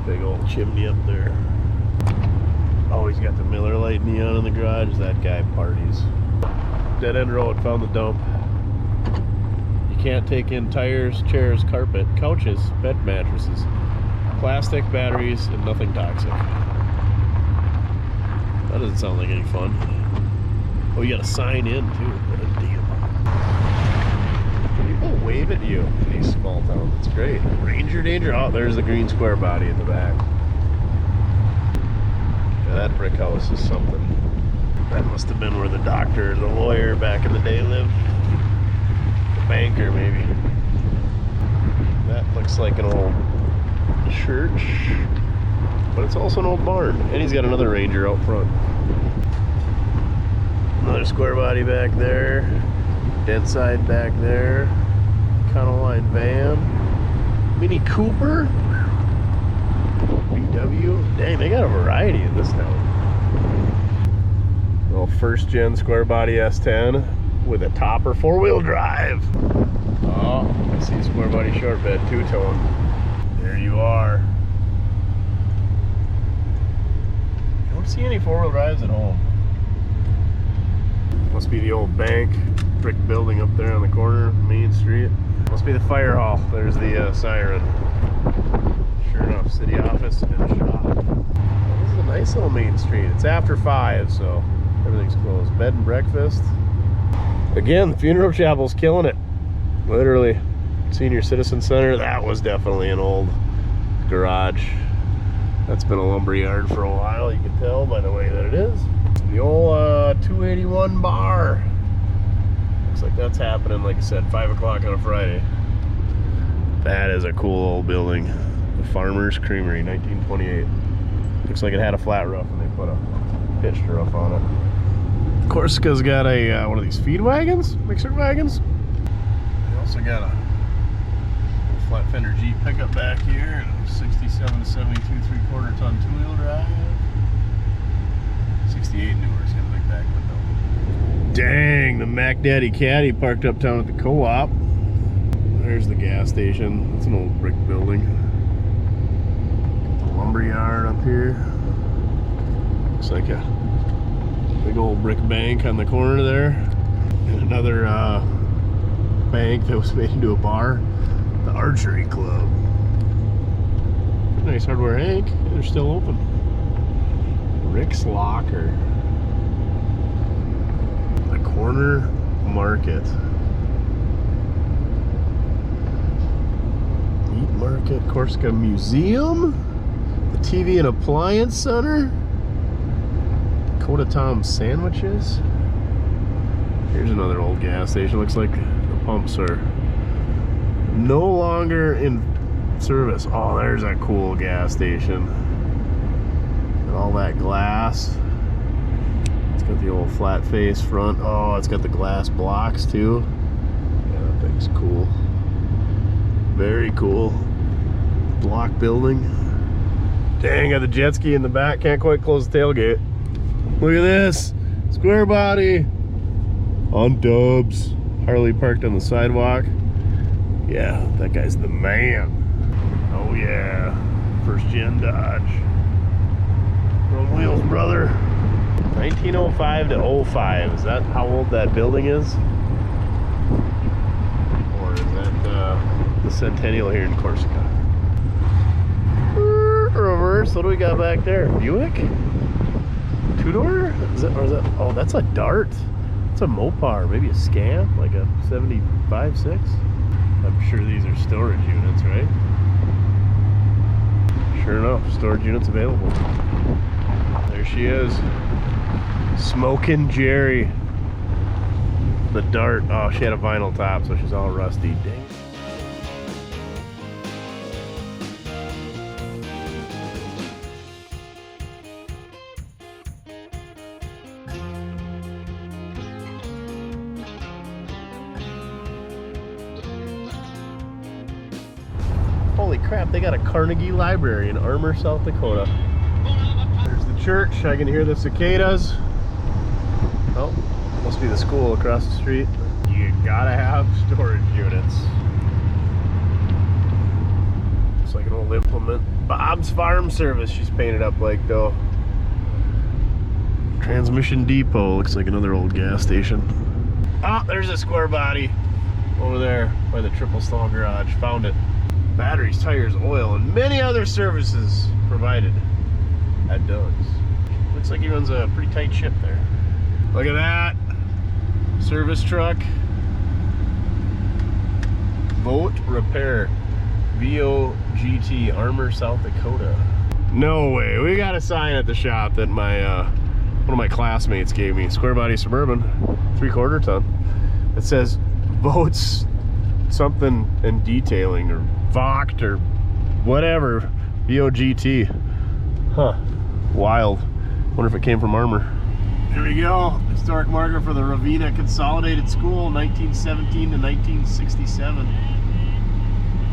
Big old chimney up there. Oh, he's got the Miller Lite neon in the garage. That guy parties. Dead end road, found the dump. You can't take in tires, chairs, carpet, couches, bed mattresses, plastic, batteries, and nothing toxic. That doesn't sound like any fun. Oh, you gotta sign in too. What a deal. People wave at you in these small towns. It's great. Ranger danger. Oh, there's the green square body in the back. Yeah, that brick house is something. That must have been where the doctor or the lawyer back in the day lived. The banker, maybe. That looks like an old church. But it's also an old barn. And he's got another Ranger out front. Another square body back there. Dead side back there. Econoline van. Mini Cooper. VW. Dang, they got a variety in this town. Little first gen square body S10 with a topper 4-wheel drive. Oh, I see square body short bed 2-tone. There you are. See any 4-wheel drives at home. Must be the old bank, brick building up there on the corner, Main Street. Must be the fire hall. There's the siren. Sure enough, city office and shop. This is a nice little Main Street. It's after 5, so everything's closed. Bed and breakfast. Again, the funeral chapel's killing it. Literally. Senior Citizen Center. That was definitely an old garage. That's been a lumber yard for a while, you can tell by the way that it is. The old 281 bar. Looks like that's happening, like I said, 5 o'clock on a Friday. That is a cool old building. The Farmer's Creamery, 1928. Looks like it had a flat roof and they put a pitched roof on it. Corsica's got a one of these feed wagons, mixer wagons. They also got a flat fender Jeep pickup back here, and a 67 to 72 3/4 ton 2-wheel drive. 68 newer, it's got a big back window. Dang, the Mac Daddy Caddy parked uptown at the co-op. There's the gas station. That's an old brick building. The lumber yard up here. Looks like a big old brick bank on the corner there. And another bank that was made into a bar. The Archery Club. Nice hardware, Hank. They're still open. Rick's Locker. The Corner Market. Meat Market. Corsica Museum. The TV and Appliance Center. Dakota Tom Sandwiches. Here's another old gas station. Looks like the pumps are no longer in service. Oh, there's a cool gas station. And all that glass. It's got the old flat face front. Oh, it's got the glass blocks too. Yeah, that thing's cool. Very cool. Block building. Dang, got the jet ski in the back. Can't quite close the tailgate. Look at this. Square body. On dubs. Harley parked on the sidewalk. Yeah, that guy's the man. Oh yeah, first gen Dodge. Road wheels, brother. 1905 to 05. Is that how old that building is? Or is that the Centennial here in Corsica? Reverse, what do we got back there? Buick? 2-door? Is that, or is that, oh, that's a Dart. It's a Mopar, maybe a Scam, like a 75.6. I'm sure these are storage units, right? Sure enough, storage units available. There she is. Smoking Jerry. The Dart. Oh, she had a vinyl top, so she's all rusty. Dang. Holy crap, they got a Carnegie Library in Armour, South Dakota. There's the church. I can hear the cicadas. Oh, must be the school across the street. You gotta have storage units. Looks like an old implement. Bob's Farm Service she's painted up like though. Transmission Depot. Looks like another old gas station. Oh, there's a square body over there by the triple stall garage. Found it. Batteries, tires, oil, and many other services provided at Doug's. Looks like he runs a pretty tight ship there. Look at that. Service truck. Boat Repair. VOGT, Armour, South Dakota. No way. We got a sign at the shop that my one of my classmates gave me. Square body Suburban, 3/4 ton. It says boats something and detailing or Vogt or whatever. VOGT. Huh. Wild. Wonder if it came from Armour. Here we go. Historic marker for the Ravenna Consolidated School, 1917 to 1967.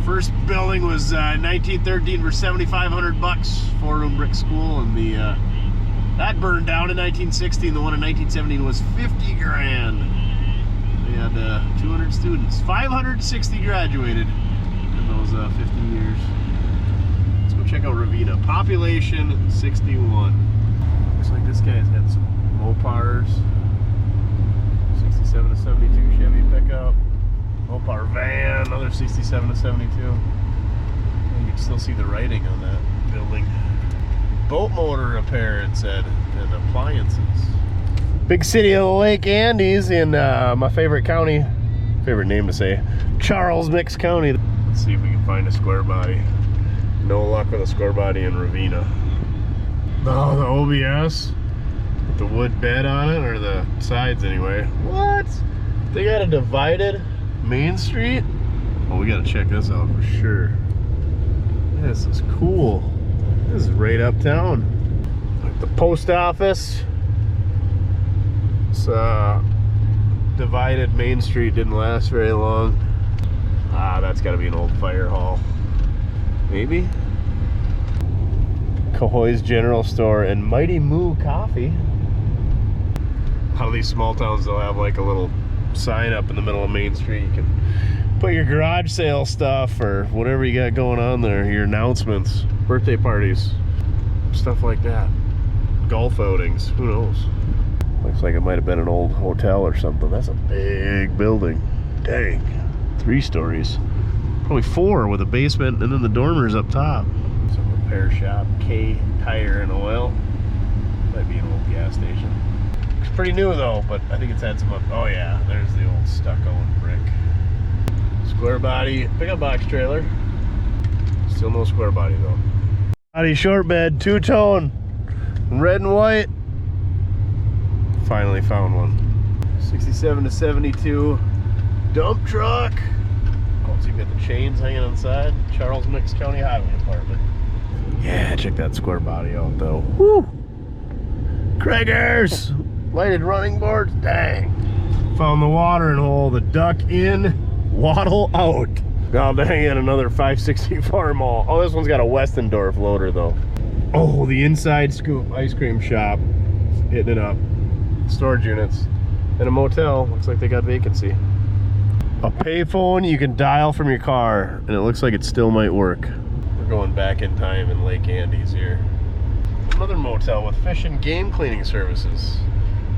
First building was 1913 for $7,500. 4-room brick school, and the that burned down in 1916. The one in 1917 was 50 grand. They had 200 students. 560 graduated in those 15 years. Let's go check out Ravenna. Population 61. Looks like this guy's got some Mopars. 67 to 72 Chevy pickup. Mopar van, another 67 to 72. You can still see the writing on that building. Boat motor repair, it said, and appliances. Big city of the Lake Andes in my favorite county. Favorite name to say. Charles Mix County. Let's see if we can find a square body. No luck with a square body in Ravenna. Oh, the OBS with the wood bed on it, or the sides anyway. What? They got a divided Main Street? Oh, we gotta check this out for sure. This is cool. This is right uptown. Like the post office. It's divided Main Street, didn't last very long. Ah, that's gotta be an old fire hall. Maybe? Cahoy's General Store and Mighty Moo Coffee. A lot of these small towns, they'll have like a little sign up in the middle of Main Street. You can put your garage sale stuff or whatever you got going on there, your announcements, birthday parties, stuff like that. Golf outings, who knows? Looks like it might have been an old hotel or something. That's a big building. Dang. 3 stories. Probably 4 with a basement and then the dormers up top. Some repair shop, K Tire and Oil. Might be an old gas station. It's pretty new though, but I think it's had some, oh yeah, there's the old stucco and brick. Square body pickup box trailer. Still no square body though. Body short bed, 2-tone, red and white. Finally found one. 67 to 72 dump truck. Oh, so you got the chains hanging on the side. Charles Mix County Highway Department. Yeah, check that square body out though. Woo! Craigers! Lighted running boards, dang. Found the watering hole, the duck in, waddle out. God dang it, another 560 farm haul. Oh, this one's got a Westendorf loader though. Oh, the inside scoop ice cream shop. Hitting it up. Storage units. And a motel, looks like they got vacancy. A payphone you can dial from your car, and it looks like it still might work. We're going back in time in Lake Andes here. Another motel with fish and game cleaning services.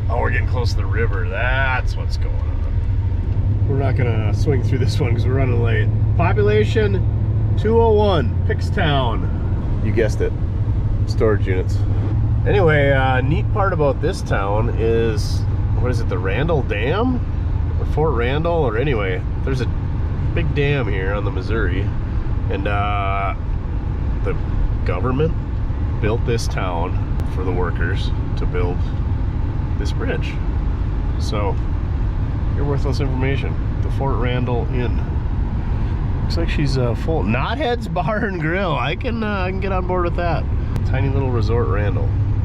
Oh, we're getting close to the river. That's what's going on. We're not gonna swing through this one because we're running late. Population 201, Pickstown. You guessed it, storage units. Anyway, neat part about this town is what is it, the Randall Dam? Or Fort Randall, or anyway, there's a big dam here on the Missouri. And the government built this town for the workers to build this bridge. So, you're worthless information. The Fort Randall Inn. Looks like she's full. Knotheads Bar and Grill. I can get on board with that. Tiny little resort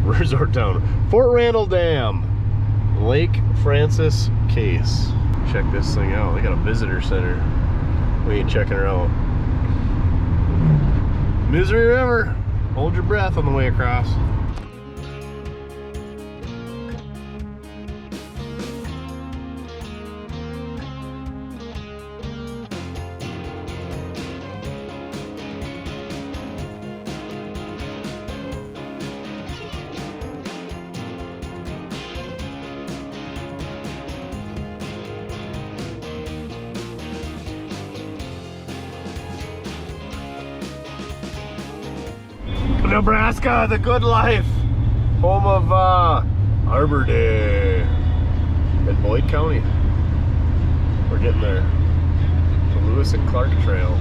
resort town. Fort Randall Dam. Lake Francis Case. Check this thing out. They got a visitor center. We ain't checking her out. Missouri River. Hold your breath on the way across. Nebraska, the good life. Home of Arbor Day in Boyd County. We're getting there. The Lewis and Clark Trail.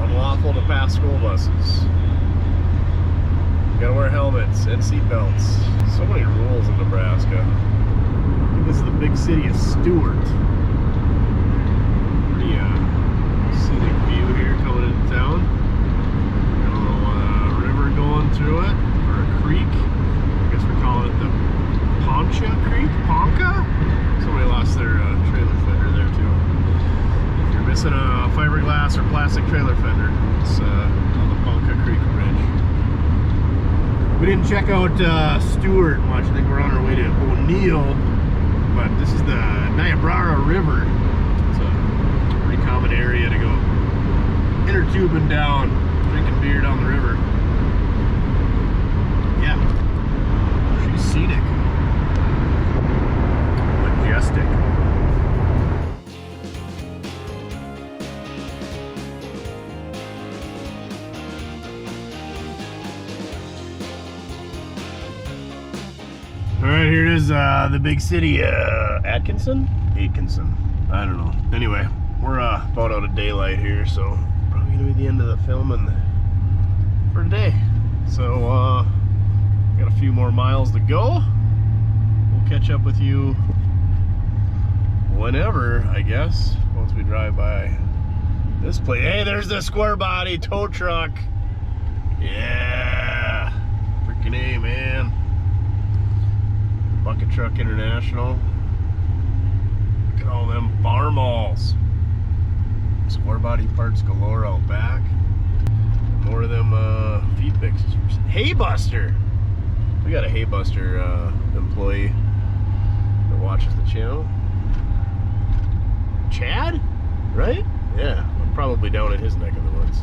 Unlawful to pass school buses. You gotta wear helmets and seat belts. So many rules in Nebraska. I think this is the big city of Stewart. Pretty scenic view here coming into town. Going through it, or a creek. I guess we're calling it the Poncha Creek? Ponca? Somebody lost their trailer fender there too. If you're missing a fiberglass or plastic trailer fender, it's on the Ponca Creek Bridge. We didn't check out Stewart much. I think we're on our way to O'Neill, but this is the Niobrara River. It's a pretty common area to go inner tubing down, drinking beer down the river. Yeah, she's scenic, majestic. All right, here it is, the big city, Atkinson? I don't know. Anyway, we're about out of daylight here, so probably gonna be the end of the filming for today. So, got a few more miles to go. We'll catch up with you whenever, I guess, once we drive by this place. Hey, there's the square body tow truck. Yeah, freaking A, man. Bucket Truck International. Look at all them farm malls. Square body parts galore out back. More of them feed fixes. Haybuster. We got a Haybuster employee that watches the channel. Chad, right? Yeah, we're probably down in his neck of the woods.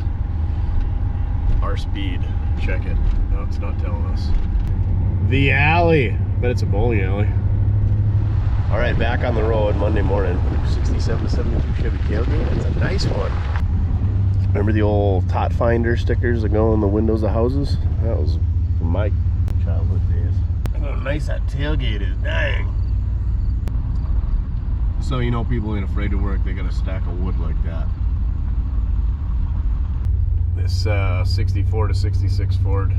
Our speed, check it. No, it's not telling us. The alley. Bet it's a bowling alley. All right, back on the road Monday morning. 67 to 72 Chevy tailgate. It's a nice one. Remember the old Tot Finder stickers that go on the windows of houses? That was from my childhood days. Look how nice that tailgate is, dang. So you know people ain't afraid to work, they got a stack of wood like that. This 64 to 66 Ford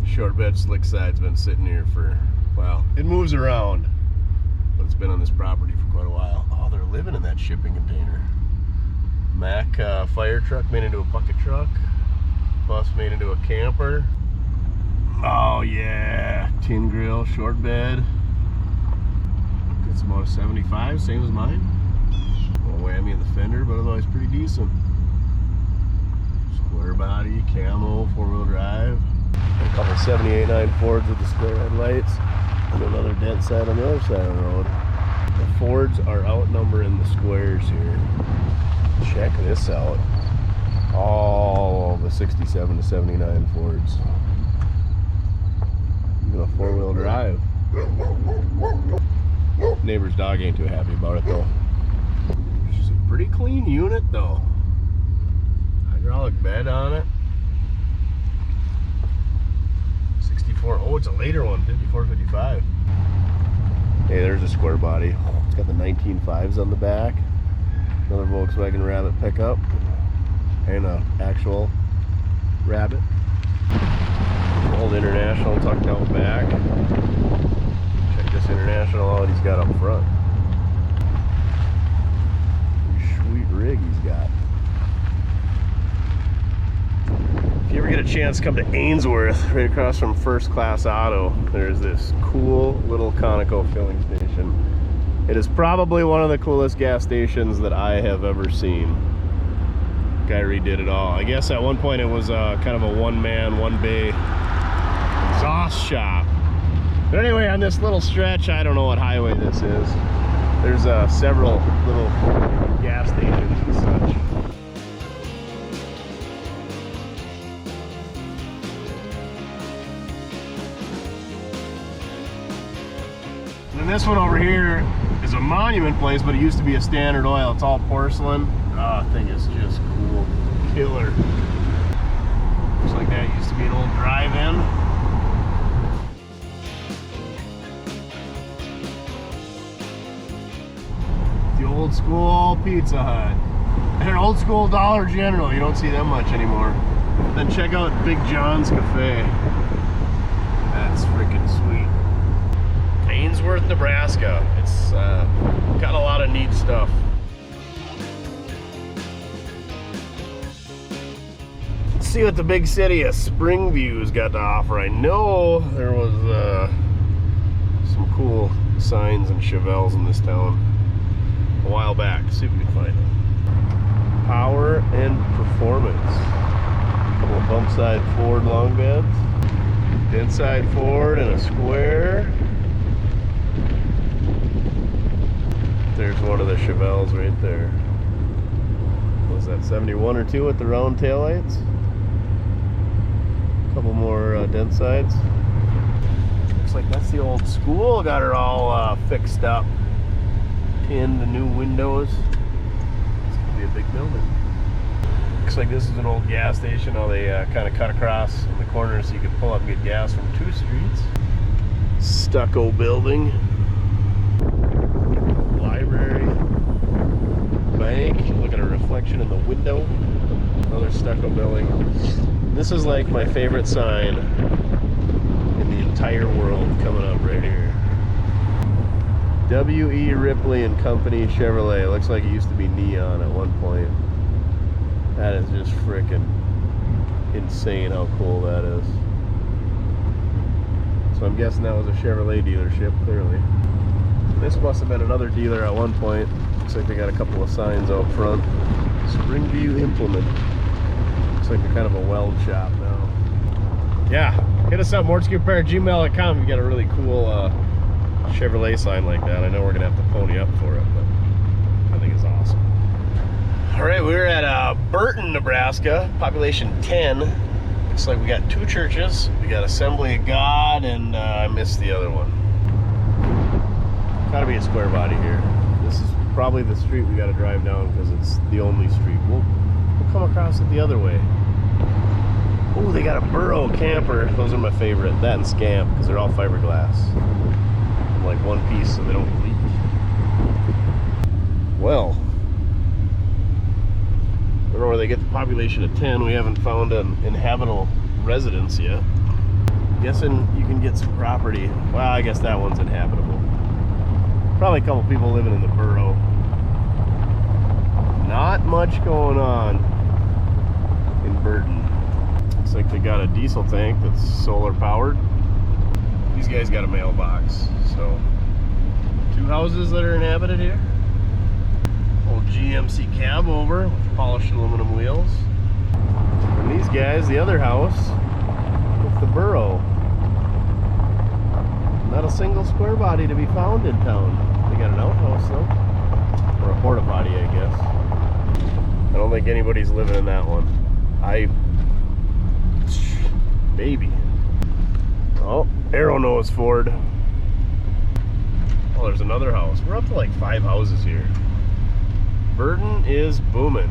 short bed slick side's been sitting here for, well, it moves around, but it's been on this property for quite a while. Oh, they're living in that shipping container. Mack fire truck made into a bucket truck. Bus made into a camper. Oh yeah, tin grill, short bed. It's about a 75, same as mine. A little whammy in the fender, but otherwise pretty decent. Square body, camo, 4-wheel drive. A couple 78.9 Fords with the square headlights. And another dent set on the other side of the road. The Fords are outnumbering the squares here. Check this out. All the 67 to 79 Fords. Even a 4-wheel drive. Neighbor's dog ain't too happy about it though. It's a pretty clean unit though. Hydraulic bed on it. 64. Oh, it's a later one, 54, 55. Hey, there's a square body. It's got the 19.5s on the back. Another Volkswagen Rabbit pickup. And a actual Rabbit. Old International tucked out back. Check this International out he's got up front. Sweet rig he's got. If you ever get a chance to come to Ainsworth, right across from First Class Auto, there's this cool little Conoco filling station. It is probably one of the coolest gas stations that I have ever seen. Guy redid it all. I guess at one point it was kind of a one-man, one-bay exhaust shop. But anyway, on this little stretch, I don't know what highway this is. There's several little gas stations and such. And this one over here is a Monument place, but it used to be a Standard Oil. It's all porcelain. Oh, thing is just cool. Killer. Looks like that used to be an old drive-in. The old school Pizza Hut. And an old school Dollar General. You don't see them much anymore. Then check out Big John's Cafe. That's freaking sweet. Ainsworth, Nebraska. It's got a lot of neat stuff. Let's see what the big city of Springview's got to offer. I know there was some cool signs and Chevelles in this town a while back. Let's see if we can find it. Power and performance. A couple of bump side Ford long beds. Inside Ford and a square. There's one of the Chevelles right there. What was that, 71 or 2 with the round taillights? A couple more dent sides. Looks like that's the old school. Got her all fixed up. Tinned, the new windows. It's gonna be a big building. Looks like this is an old gas station. How they kind of cut across in the corner so you can pull up and get gas from 2 streets. Stucco building. Library. Bank. Look at a reflection in the window. Another stucco building. This is like my favorite sign in the entire world coming up right here. W.E. Ripley and Company Chevrolet. It looks like it used to be neon at one point. That is just freaking insane how cool that is. So I'm guessing that was a Chevrolet dealership, clearly. This must have been another dealer at one point. Looks like they got a couple of signs out front. Springview Implement. Looks like they're kind of a weld shop now. Yeah, hit us up, mortskerepair@gmail.com if you got a really cool Chevrolet sign like that. I know we're gonna have to pony up for it, but I think it's awesome. All right, we're at Burton, Nebraska, population 10. Looks like we got 2 churches. We got Assembly of God, and I missed the other one. Gotta be a square body here. This is probably the street we gotta drive down because it's the only street. We'll come across it the other way. Oh, they got a Burrow camper. Those are my favorite. That and Scamp, because they're all fiberglass. Like one piece so they don't leak. Well, I don't know where they get the population of 10. We haven't found an inhabitable residence yet. Guessing you can get some property. Well, I guess that one's inhabitable. Probably a couple people living in the borough. Not much going on in Burton. Looks like they got a diesel tank that's solar powered. These guys got a mailbox. So 2 houses that are inhabited here. Old GMC cab over with polished aluminum wheels. And these guys, the other house with the burrow. Not a single square body to be found in town. They got an outhouse though. Or a porta potty, I guess. I don't think anybody's living in that one. Maybe. Oh, Arrow Nose Ford. Oh, there's another house. We're up to like 5 houses here. Burton is booming.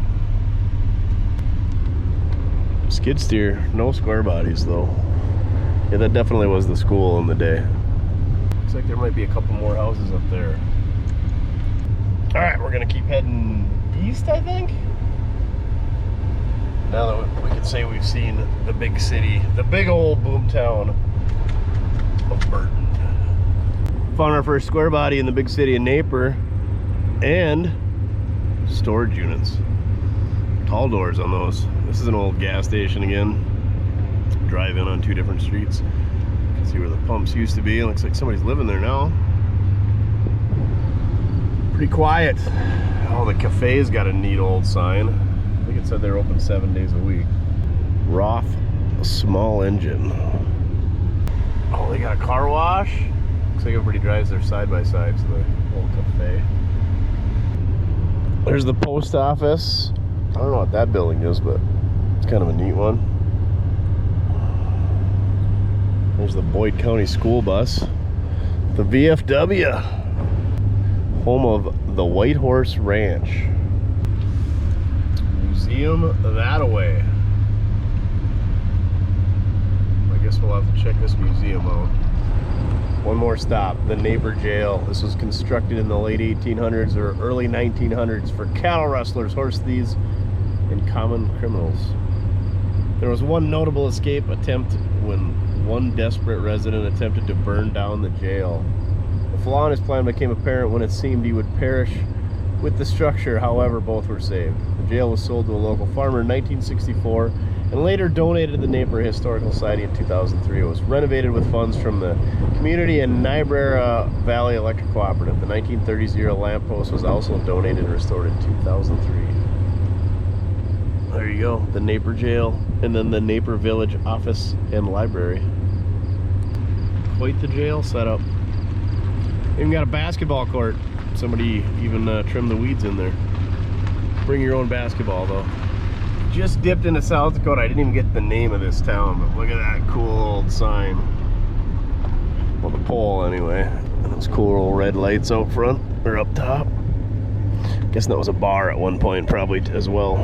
Skid steer, no square bodies though. Yeah, that definitely was the school in the day. Looks like there might be a couple more houses up there. All right, we're gonna keep heading east, I think. Now that we can say we've seen the big city, the big old boom town of Burton. Found our first square body in the big city of Napier, and storage units. Tall doors on those. This is an old gas station again. Drive in on two different streets. You can see where the pumps used to be. It looks like somebody's living there now. Pretty quiet. Oh, the cafe's got a neat old sign. I think it said they're open 7 days a week. Roth small engine. Oh, they got a car wash. Looks like everybody drives their side-by-sides to the old cafe. There's the post office. I don't know what that building is, but it's kind of a neat one. There's the Boyd County School Bus. The VFW. Home of the White Horse Ranch. Museum that-a-way. I guess we'll have to check this museum out. One more stop, the Napier Jail. This was constructed in the late 1800s or early 1900s for cattle rustlers, horse thieves, and common criminals. There was one notable escape attempt when one desperate resident attempted to burn down the jail. The flaw in his plan became apparent when it seemed he would perish with the structure. However, both were saved. The jail was sold to a local farmer in 1964 and later donated to the Napier Historical Society in 2003. It was renovated with funds from the community and Niobrara Valley Electric Cooperative. The 1930s era lamppost was also donated and restored in 2003. There you go, the Napier Jail, and then the Napier Village Office and Library. Quite the jail setup. Even got a basketball court. Somebody even trimmed the weeds in there. Bring your own basketball though. Just dipped into South Dakota. I didn't even get the name of this town, but look at that cool old sign. Well, the pole anyway. And those cool old red lights out front, or up top. Guessing that was a bar at one point, probably as well.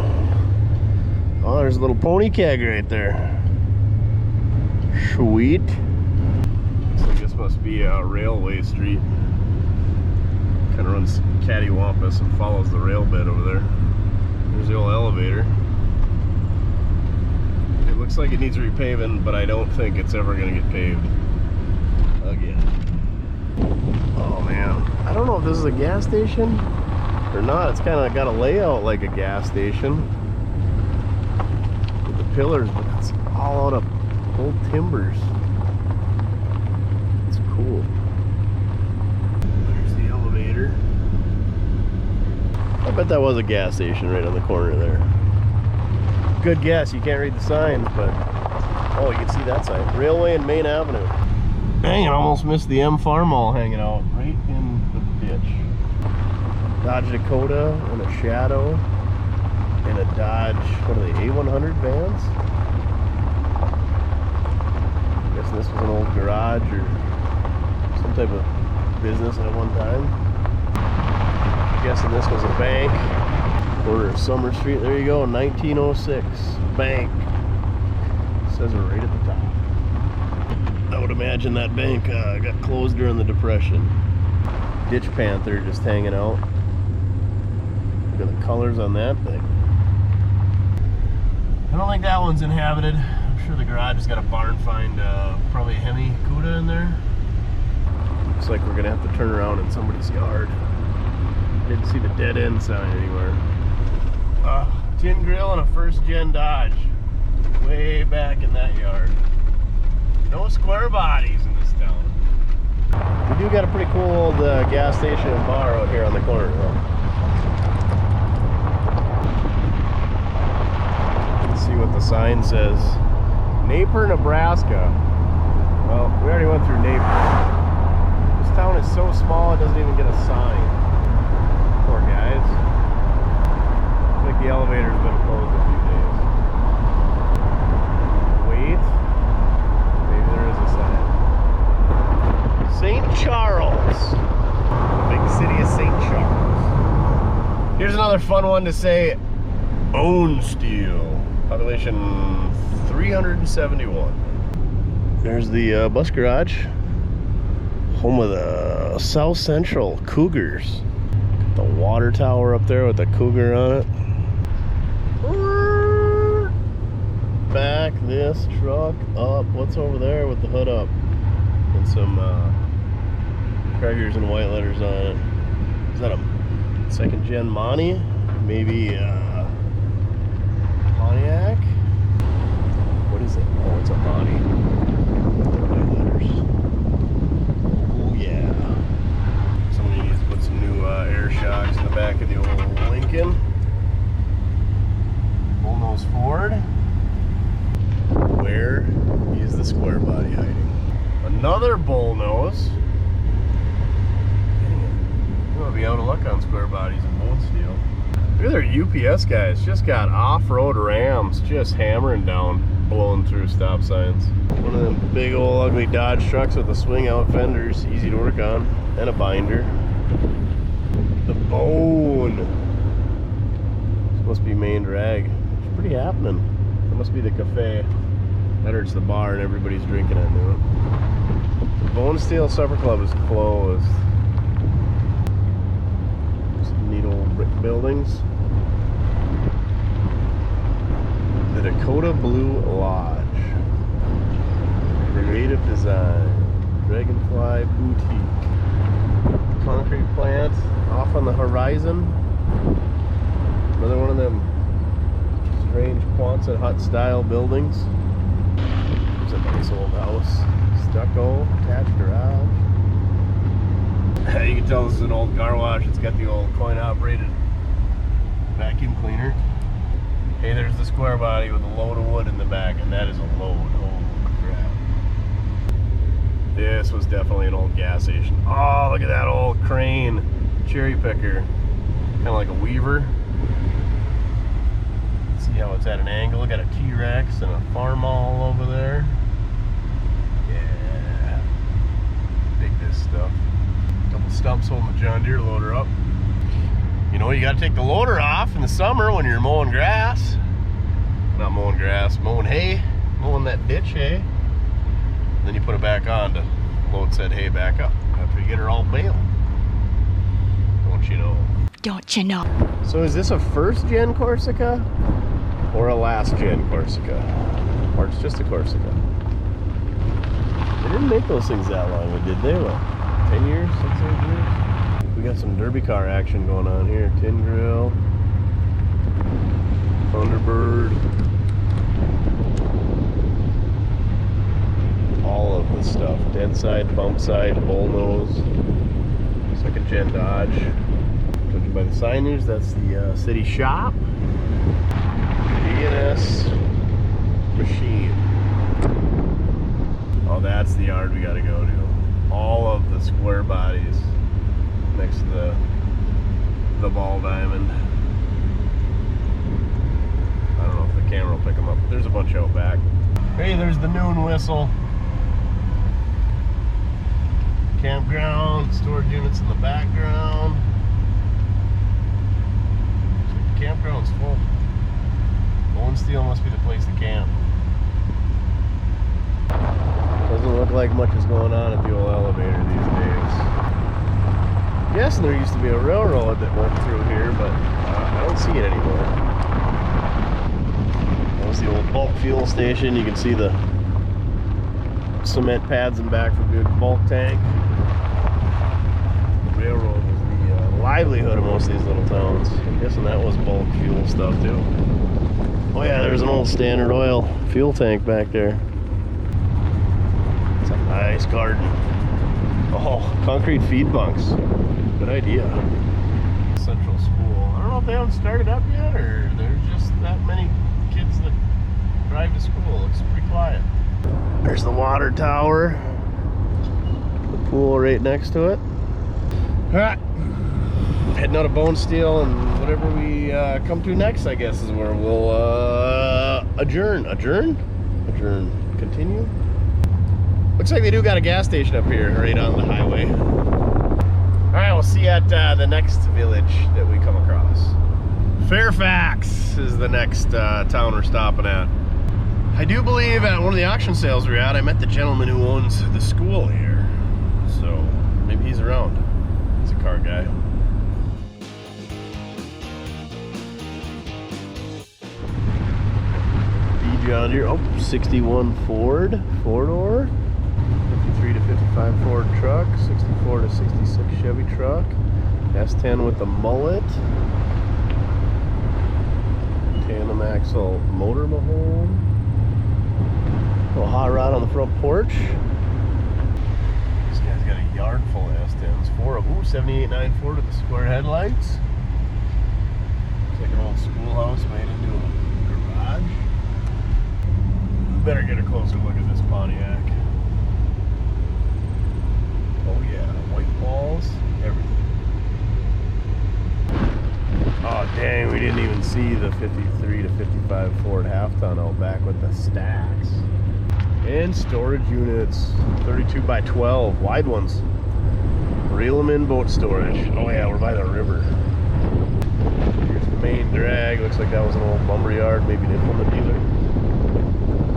Oh, there's a little pony keg right there. Sweet. Looks like this must be a railway street. Kind of runs cattywampus and follows the rail bed over there. There's the old elevator. It looks like it needs repaving, but I don't think it's ever going to get paved again. Oh man, I don't know if this is a gas station or not. It's kind of got a layout like a gas station with the pillars, but it's all out of old timbers. It's cool. There's the elevator. I bet that was a gas station right on the corner there. Good guess. You can't read the signs, but oh, you can see that sign. Railway and Main Avenue. Dang, I almost missed the M Farm Mall hanging out right in the ditch. Dodge Dakota and a Shadow and a Dodge, what are they, A100 vans? I'm guessing this was an old garage or some type of business at one time. I'm guessing this was a bank. Corner of Summer Street, there you go, 1906, bank. Says it right at the top. I would imagine that bank got closed during the Depression. Ditch Panther just hanging out. Look at the colors on that thing. I don't think that one's inhabited. I'm sure the garage has got a barn find, probably a Hemi Cuda in there. Looks like we're gonna have to turn around in somebody's yard. Didn't see the dead end sign anywhere. Tin grill and a first gen Dodge. Way back in that yard. No square bodies in this town. We do got a pretty cool old gas station and bar out here on the corner though. Let's see what the sign says. Napier, Nebraska. Well, we already went through Napier. This town is so small it doesn't even get a sign. Poor guys. Looks like the elevator's been closed a few days. Wait. Maybe there is a sign. St. Charles. The big city of St. Charles. Here's another fun one to say. Bone Steel. Population 371. There's the bus garage. Home of the South Central Cougars. Got the water tower up there with the cougar on it. Back this truck up. What's over there with the hood up? And some Kragers and white letters on it. Is that a second gen Monty? Maybe Pontiac? What is it? Oh, it's a Monty. White letters. Oh yeah. Somebody needs to put some new air shocks in the back of the old Lincoln. Bullnose Ford. Where is the square body hiding? Another bullnose. Dang it. You want to be out of luck on square bodies and bone steel. Look at their UPS guys. Just got off-road Rams just hammering down, blowing through stop signs. One of them big old ugly Dodge trucks with the swing out fenders, easy to work on, and a binder. The bone. This must be main drag. It's pretty happening. It must be the cafe. That hurts the bar and everybody's drinking at noon. The Bone Steel Supper Club is closed. Some neat old brick buildings. The Dakota Blue Lodge. Creative Design. Dragonfly Boutique. Concrete plant off on the horizon. Another one of them strange Quonset hut style buildings. There's a nice old house. Stucco, attached garage. You can tell this is an old car wash. It's got the old coin operated vacuum cleaner. Hey, there's the square body with a load of wood in the back, and that is a load. Holy crap. This was definitely an old gas station. Oh, look at that old crane cherry picker. Kind of like a weaver. See how it's at an angle. Got a T-Rex and a farm all over there. Yeah. Dig this stuff. Couple stumps holding the John Deere loader up. You know, you gotta take the loader off in the summer when you're mowing grass. Not mowing grass, mowing hay. Mowing that ditch hay. Then you put it back on to load said hay back up after you get her all baled. Don't you know? Don't you know? So is this a first gen Corsica or a last gen Corsica? Or it's just a Corsica? They didn't make those things that long ago, did they? What, 10 years, 6, 8 years? We got some derby car action going on here. Tin grill, Thunderbird, all of the stuff. Dead side, bump side, bullnose, second gen Dodge. Judging by the signage, that's the city shop. D&S machine. Oh, that's the yard we gotta go to. All of the square bodies next to the ball diamond. I don't know if the camera will pick them up, but there's a bunch out back. Hey, there's the noon whistle. Campground, storage units in the background. The campground's full. Bone Steel must be the place to camp. Doesn't look like much is going on at the old elevator these days. I'm guessing there used to be a railroad that went through here, but I don't see it anymore. There's the old bulk fuel station. You can see the cement pads in back for good bulk tank. The railroad was the livelihood of most of these little towns. I'm guessing that was bulk fuel stuff too. Oh yeah, there's an old Standard Oil fuel tank back there. It's a nice garden. Oh, concrete feed bunks. Good idea. Central School. I don't know if they haven't started up yet, or there's just that many kids that drive to school. It's pretty quiet. There's the water tower. The pool right next to it. Alright. Heading out of Bone Steel, and whatever we come to next, I guess, is where we'll adjourn. Continue. Looks like they do got a gas station up here right on the highway. Alright, we'll see you at the next village that we come across. Fairfax is the next town we're stopping at. I do believe at one of the auction sales we're at, I met the gentleman who owns the school here. So maybe he's around. He's a car guy. John Deere, oh, 61 Ford, 4-door, 53 to 55 Ford truck, 64 to 66 Chevy truck, S10 with the mullet, tandem axle motorhome, little hot rod on the front porch. This guy's got a yard full of S10s, 4 of them, 78.9 Ford with the square headlights. Looks like an old schoolhouse made into a garage. Better get a closer look at this Pontiac. Oh yeah, white balls, everything. Oh dang, we didn't even see the 53 to 55 Ford half-ton out back with the stacks. And storage units, 32 by 12, wide ones. Reel them in, boat storage. Oh yeah, we're by the river. Here's the main drag, looks like that was an old lumber yard, maybe an implement dealer.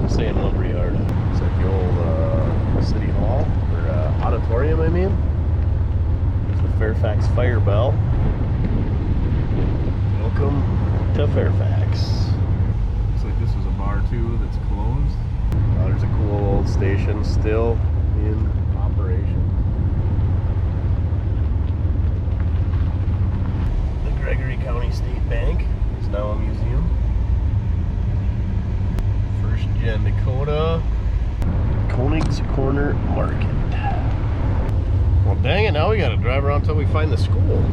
Saying lumber yard. It's like the old city hall or auditorium, I mean. There's the Fairfax fire bell. Welcome to Fairfax. Looks like this was a bar too that's closed. There's a cool old station still in operation. The Gregory County State Bank is now a museum. Gen Dakota, Koenig's Corner Market. Well, dang it, now we gotta drive around until we find the school.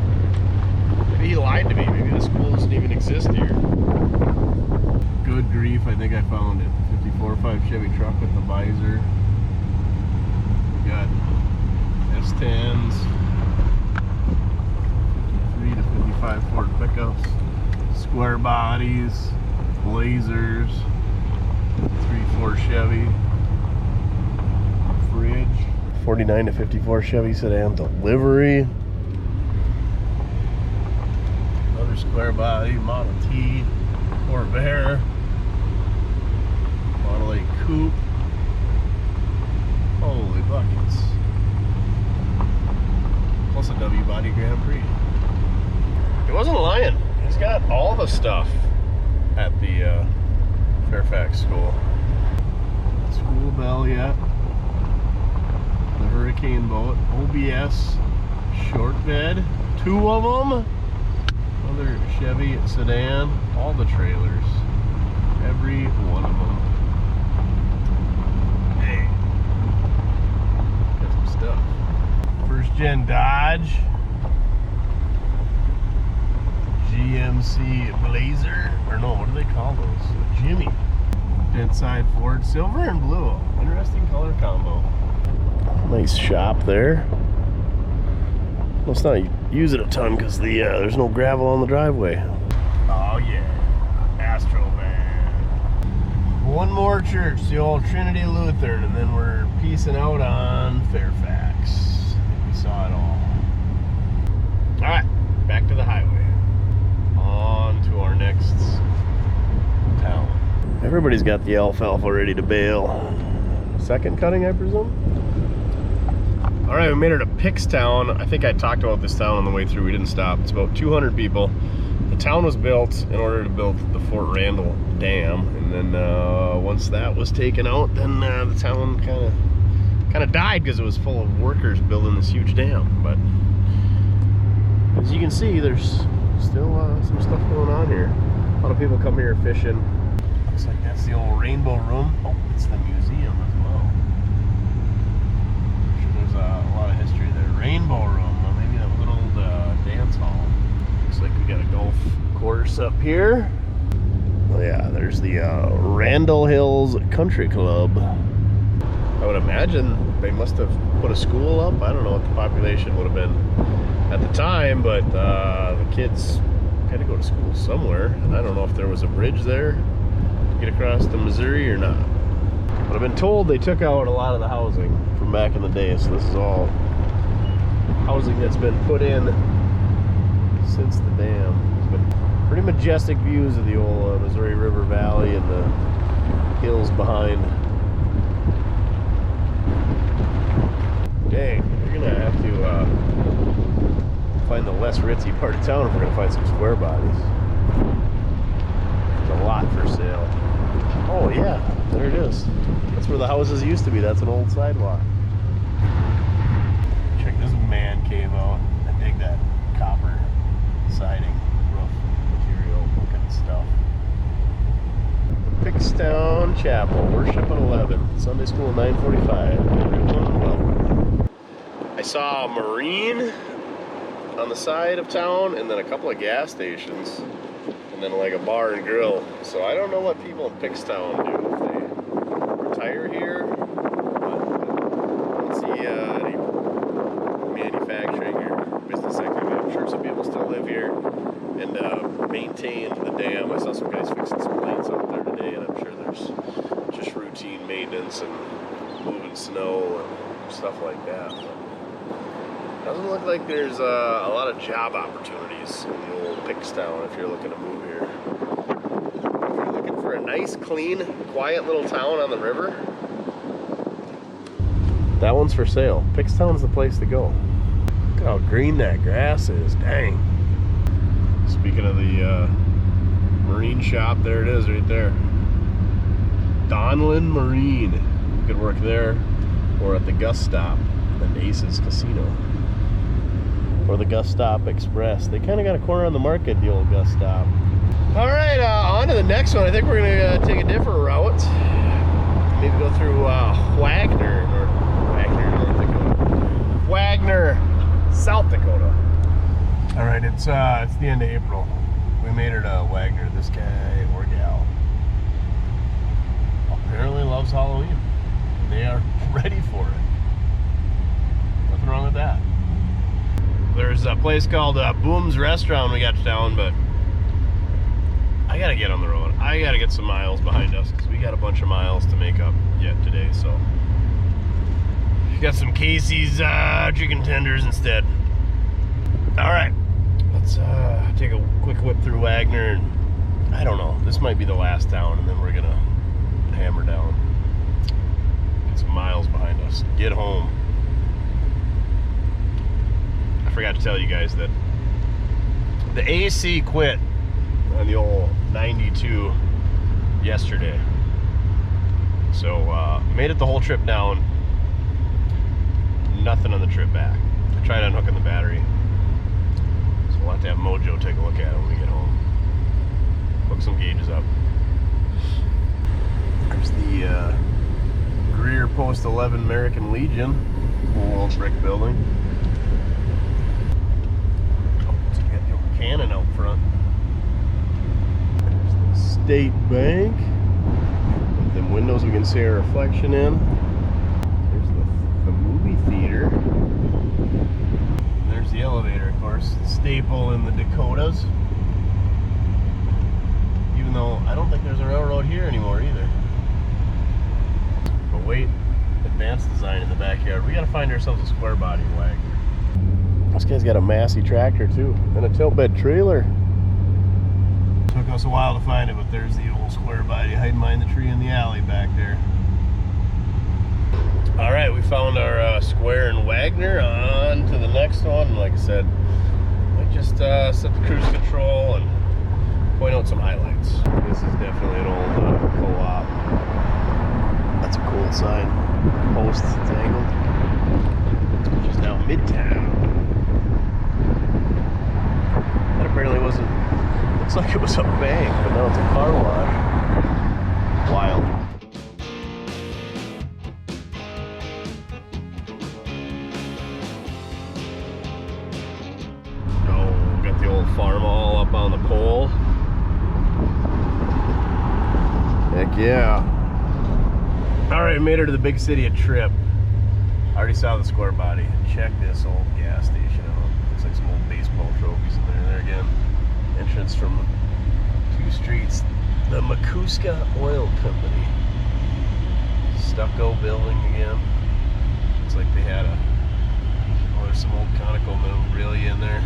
Maybe he lied to me. Maybe the school doesn't even exist here. Good grief, I think I found it. 54.5 Chevy truck with the visor. We got S10s, 53 to 55 Ford pickups, square bodies, Blazers. 3.4 Chevy, fridge, 49 to 54 Chevy sedan delivery, another square body, Model T, Corvair, Model 8 Coupe, holy buckets, plus a W body Grand Prix. It wasn't lying, he's got all the stuff at the Fairfax school. School bell yet. The hurricane boat. OBS short bed. 2 of them. Another Chevy sedan. All the trailers. Every one of them. Hey. Got some stuff. First gen Dodge. GMC Blazer. Or no, what do they call those? Jimmy. Inside Ford, silver and blue. Interesting color combo. Nice shop there. Let's not use it a ton because there's no gravel on the driveway. Oh yeah, Astro Van. One more church, the old Trinity Lutheran, and then we're peacing out on Fairfax. I think we saw it all. All right, back to the highway. On to our next town. Everybody's got the alfalfa ready to bale. Second cutting, I presume? All right, we made it to Pickstown. I think I talked about this town on the way through. We didn't stop. It's about 200 people. The town was built in order to build the Fort Randall Dam. And then once that was taken out, then the town kind of died because it was full of workers building this huge dam. But as you can see, there's still some stuff going on here. A lot of people come here fishing. Looks like that's the old Rainbow Room. Oh, it's the museum as well. I'm sure there's a lot of history there. Rainbow Room, well, maybe that little dance hall. Looks like we got a golf course up here. Oh yeah, there's the Randall Hills Country Club. I would imagine they must have put a school up. I don't know what the population would have been at the time, but the kids had to go to school somewhere. And I don't know if there was a bridge there to get across the Missouri or not. But I've been told they took out a lot of the housing from back in the day, so this is all housing that's been put in since the dam. It's been pretty majestic views of the old Missouri River Valley and the hills behind. Dang, we're gonna have to find the less ritzy part of town if we're gonna find some square bodies. There's a lot for sale. Oh yeah, there it is. That's where the houses used to be. That's an old sidewalk. Check this man cave out. I dig that copper siding, roof material looking stuff. Pickstown Chapel, worship at 11, Sunday school at 9:45. Everyone welcome. I saw a Marine on the side of town, and then a couple of gas stations, and then like a bar and grill. So I don't know what people in Pickstown do, if they retire here, but I don't see any manufacturing or business activity. I'm sure some people still live here and maintain the dam. I saw some guys fixing some plates out there today, and I'm sure there's just routine maintenance and moving snow and stuff like that. But doesn't look like there's a lot of job opportunities in the old Pickstown if you're looking to move here. If you're looking for a nice, clean, quiet little town on the river, that one's for sale. Pickstown's the place to go. Look how green that grass is, dang. Speaking of the marine shop, there it is right there. Donlin Marine. You could work there or at the Gus Stop and Aces Casino. Or the Gus Stop Express. They kind of got a corner on the market, the old Gus Stop. All right, on to the next one. I think we're gonna take a different route. Maybe go through Wagner, North Dakota. Wagner, South Dakota. All right, it's the end of April. We made it to Wagner. This guy or gal apparently loves Halloween. They are ready for it. Nothing wrong with that. There's a place called Boom's Restaurant we got down, but I gotta get on the road. I gotta get some miles behind us because we got a bunch of miles to make up yet today. So we got some Casey's chicken tenders instead. All right, let's take a quick whip through Wagner, and I don't know. This might be the last town, and then we're gonna hammer down. Get some miles behind us. Get home. I forgot to tell you guys that the AC quit on the old 92 yesterday. So made it the whole trip down. Nothing on the trip back. I tried unhooking the battery. So we'll have to have Mojo take a look at it when we get home. Hook some gauges up. There's the Greer Post 11 American Legion, old brick building. Cannon out front. There's the State Bank. With them windows we can see our reflection in. There's the movie theater. And there's the elevator, of course. Staple in the Dakotas. Even though I don't think there's a railroad here anymore either. But wait, advanced design in the backyard. We gotta find ourselves a square body wagon. This guy's got a Massey tractor too, and a tilt bed trailer. Took us a while to find it, but there's the old square body hiding behind the tree in the alley back there. All right, we found our square in Wagner. On to the next one. Like I said, might just set the cruise control and point out some highlights. This is definitely an old co-op. That's a cool sign. Post angled. Which is now Midtown. That apparently wasn't, looks like it was a bank, but now it's a car wash. Wild. Oh, got the old farm all up on the pole. Heck yeah. All right, made her to the big city of Tripp. I already saw the square body. Check this old gas station out. Looks like some old baseball trophies in there. There again. Entrance from 2 streets. The Mortske Oil Company. Stucco building again. Looks like they had a, oh, there's some old conical memorabilia in there.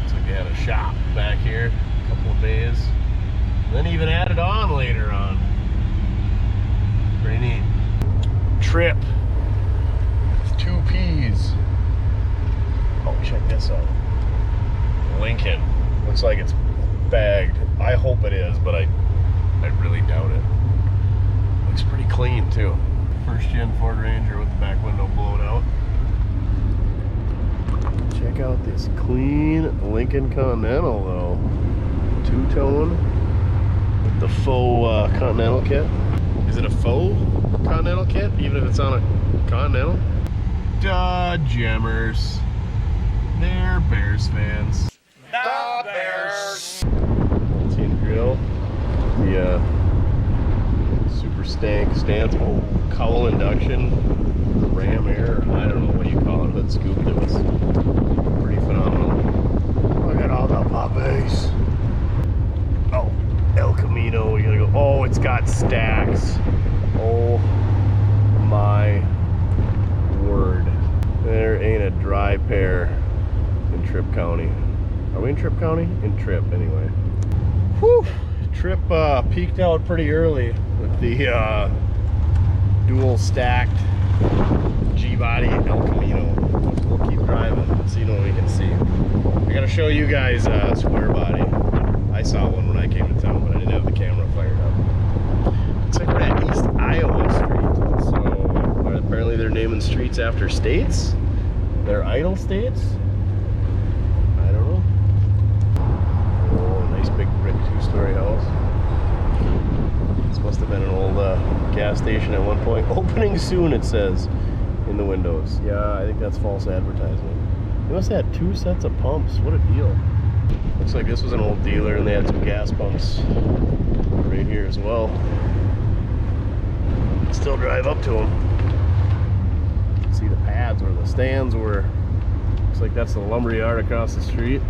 Looks like they had a shop back here. A couple of bays. And then even added on later on. Trip. With 2 P's. Oh, check this out. Lincoln. Looks like it's bagged. I hope it is, but I really doubt it. Looks pretty clean too. First gen Ford Ranger with the back window blown out. Check out this clean Lincoln Continental though. 2-tone with the faux Continental kit. Is it a faux Continental kit, even if it's on a Continental? Duh, Gemmers. They're Bears fans. The Bears. Tin grill. The super stank stance. Oh, cowl induction. Ram air. I don't know what you call it. Hood scoop. It was pretty phenomenal. Look at all the puppies. Oh, El Camino. We gotta go. Oh, it's got stacks. Oh my word. There ain't a dry pair in Tripp County. Are we in Tripp County? In Tripp, anyway. Whew! Tripp peaked out pretty early with the dual stacked G-body El Camino. We'll keep driving and see what we can see. I gotta show you guys square body. I saw one when I came to town, but I didn't have the camera fired up. Looks like we're at East Iowa Street. So apparently they're naming streets after states. They're idle states. I don't know. Oh, nice big brick 2-story house. This must have been an old gas station at one point. Opening soon, it says in the windows. Yeah, I think that's false advertising. They must have had 2 sets of pumps. What a deal. Looks like this was an old dealer and they had some gas pumps right here as well. Still drive up to them. See the pads where the stands were. Looks like that's the lumber yard across the street.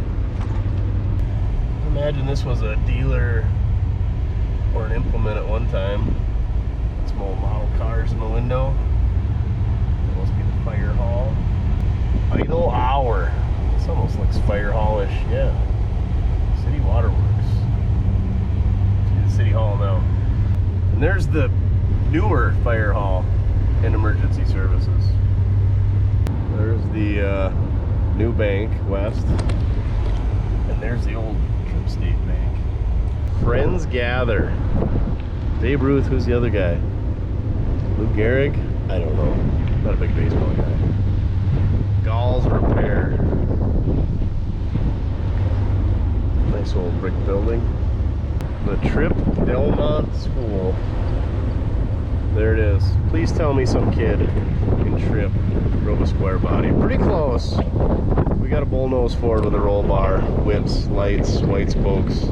Imagine this was a dealer or an implement at one time. Some old model cars in the window. That must be the fire hall. Idle hour. This almost looks fire hall-ish. Yeah. City Waterworks. See the city hall now. And there's the newer fire hall and emergency services. There's the new bank west. And there's the old Tripp State Bank. Friends gather. Babe Ruth, who's the other guy? Lou Gehrig? I don't know. Not a big baseball guy. Gall's Repair. Nice old brick building. The Tripp Delmont School. There it is. Please tell me some kid in Tripp drove a square body. Pretty close. We got a bullnose Ford with a roll bar, whips, lights, white spokes,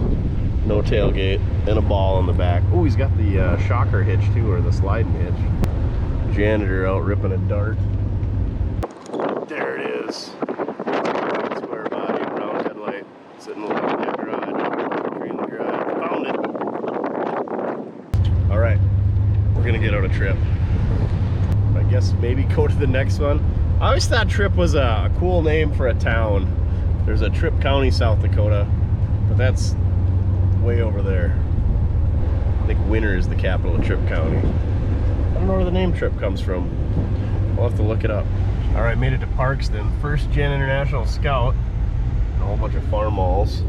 no tailgate, and a ball in the back. Oh, he's got the shocker hitch too, or the sliding hitch. Janitor out ripping a dart. There it is. Square body, brown headlight, sitting in the garage. Tree in the garage. Found it. All right, we're gonna get out of Tripp. I guess maybe go to the next one. I always thought Tripp was a cool name for a town. There's a Tripp County, South Dakota, but that's way over there. I think Gwinner is the capital of Tripp County. I don't know where the name Tripp comes from. I'll have to look it up. All right, made it to Parkston. First Gen International Scout. And a whole bunch of farm malls.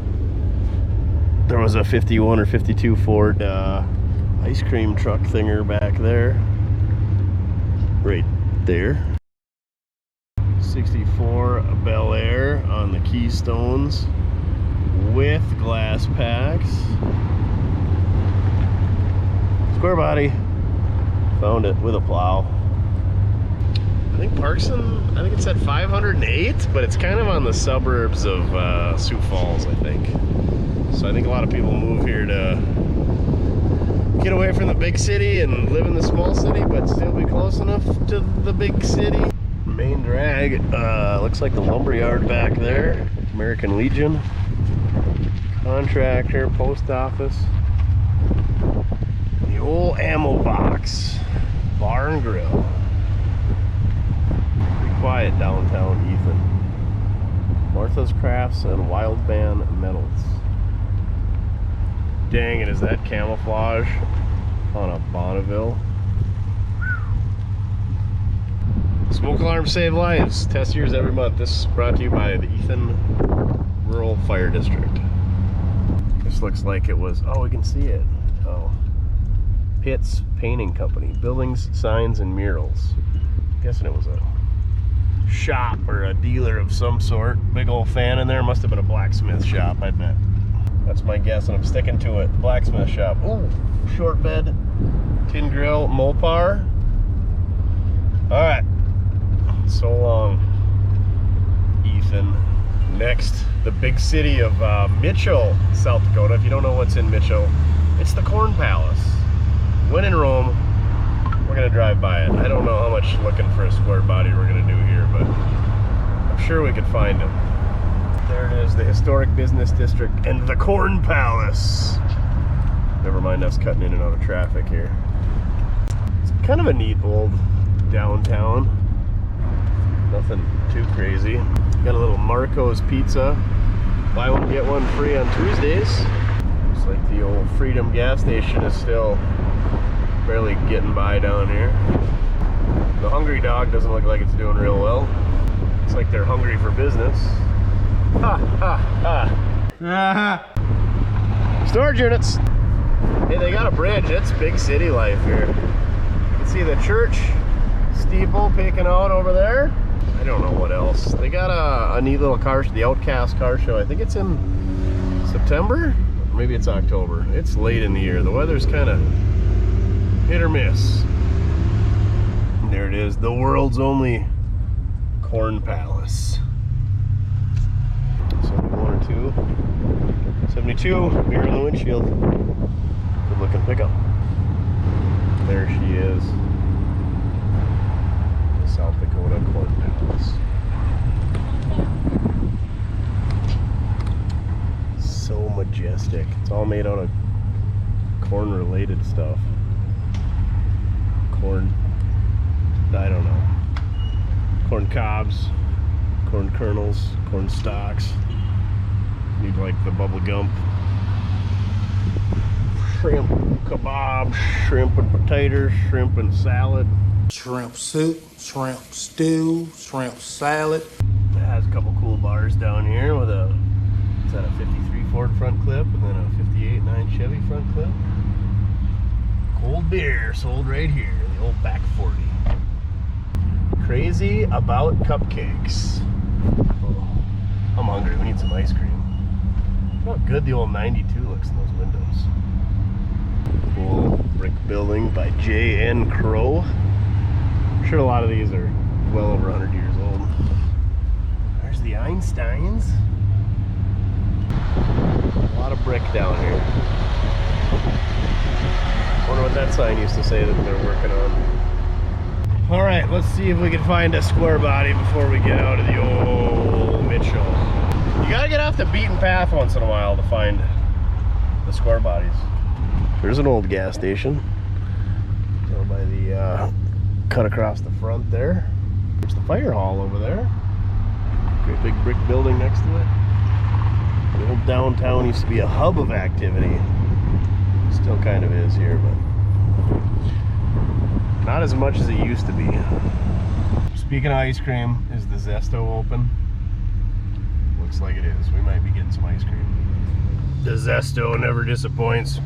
There was a 51 or 52 Ford ice cream truck thinger back there. Right there. 64 Bel Air on the Keystones with glass packs. Square body. Found it with a plow. I think Parkston, I think it's at 508, but it's kind of on the suburbs of Sioux Falls, I think. So I think a lot of people move here to get away from the big city and live in the small city, but still be close enough to the big city. Main drag, looks like the lumberyard back there. American Legion. Contractor, post office. The old ammo box. Bar and grill. Pretty quiet downtown Ethan. Martha's Crafts and Wild Band Metals. Dang it, is that camouflage on a Bonneville? Smoke alarms save lives. Test years every month. This is brought to you by the Ethan Rural Fire District. This looks like it was, oh, we can see it. Oh. Pitts Painting Company. Buildings, signs, and murals. I'm guessing it was a shop or a dealer of some sort. Big old fan in there. Must have been a blacksmith shop, I bet. That's my guess, and I'm sticking to it. Blacksmith shop. Ooh, short bed, tin grill, Mopar. All right. So long, Ethan. Next, the big city of Mitchell, South Dakota. If you don't know what's in Mitchell, it's the Corn Palace. When in Rome, we're gonna drive by it. I don't know how much looking for a square body we're gonna do here, but I'm sure we could find them. There it is, the historic business district and the Corn Palace. Never mind us cutting in and out of traffic here. It's kind of a neat old downtown. Nothing too crazy. Got a little Marco's Pizza. Buy one, get one free on Tuesdays. Looks like the old Freedom gas station is still barely getting by down here. The Hungry Dog doesn't look like it's doing real well. Looks like they're hungry for business. Ha ha ha. Storage units. Hey, they got a bridge. It's big city life here. You can see the church steeple peeking out over there. I don't know what else. They got a neat little car show, the Outcast car show. I think it's in September? Or maybe it's October. It's late in the year. The weather's kind of hit or miss. And there it is, the world's only Corn Palace. 71 or 2. 72, beer in the windshield. Good looking pickup. There she is. The South Dakota Corn Palace. So majestic. It's all made out of corn related stuff. Corn, I don't know. Corn cobs, corn kernels, corn stalks. Need like the bubble gum. Shrimp kebab, shrimp and potatoes, shrimp and salad. Shrimp soup, shrimp stew, shrimp salad. It has a couple cool bars down here with a, is that a 53 Ford front clip and then a 58.9 Chevy front clip. Cold beer sold right here, the old back 40. Crazy about cupcakes. Oh, I'm hungry, we need some ice cream. Look how good the old 92 looks in those windows. Cool brick building by J.N. Crow. I'm sure a lot of these are well over 100 years old. There's the Einsteins. A lot of brick down here. Wonder what that sign used to say that they're working on. All right, let's see if we can find a square body before we get out of the old Mitchell. You gotta get off the beaten path once in a while to find the square bodies. There's an old gas station down by the cut across the front there. There's the fire hall over there. Great big brick building next to it. The old downtown used to be a hub of activity. Still kind of is here, but not as much as it used to be. Speaking of ice cream, is the Zesto open? Looks like it is. We might be getting some ice cream. The Zesto never disappoints.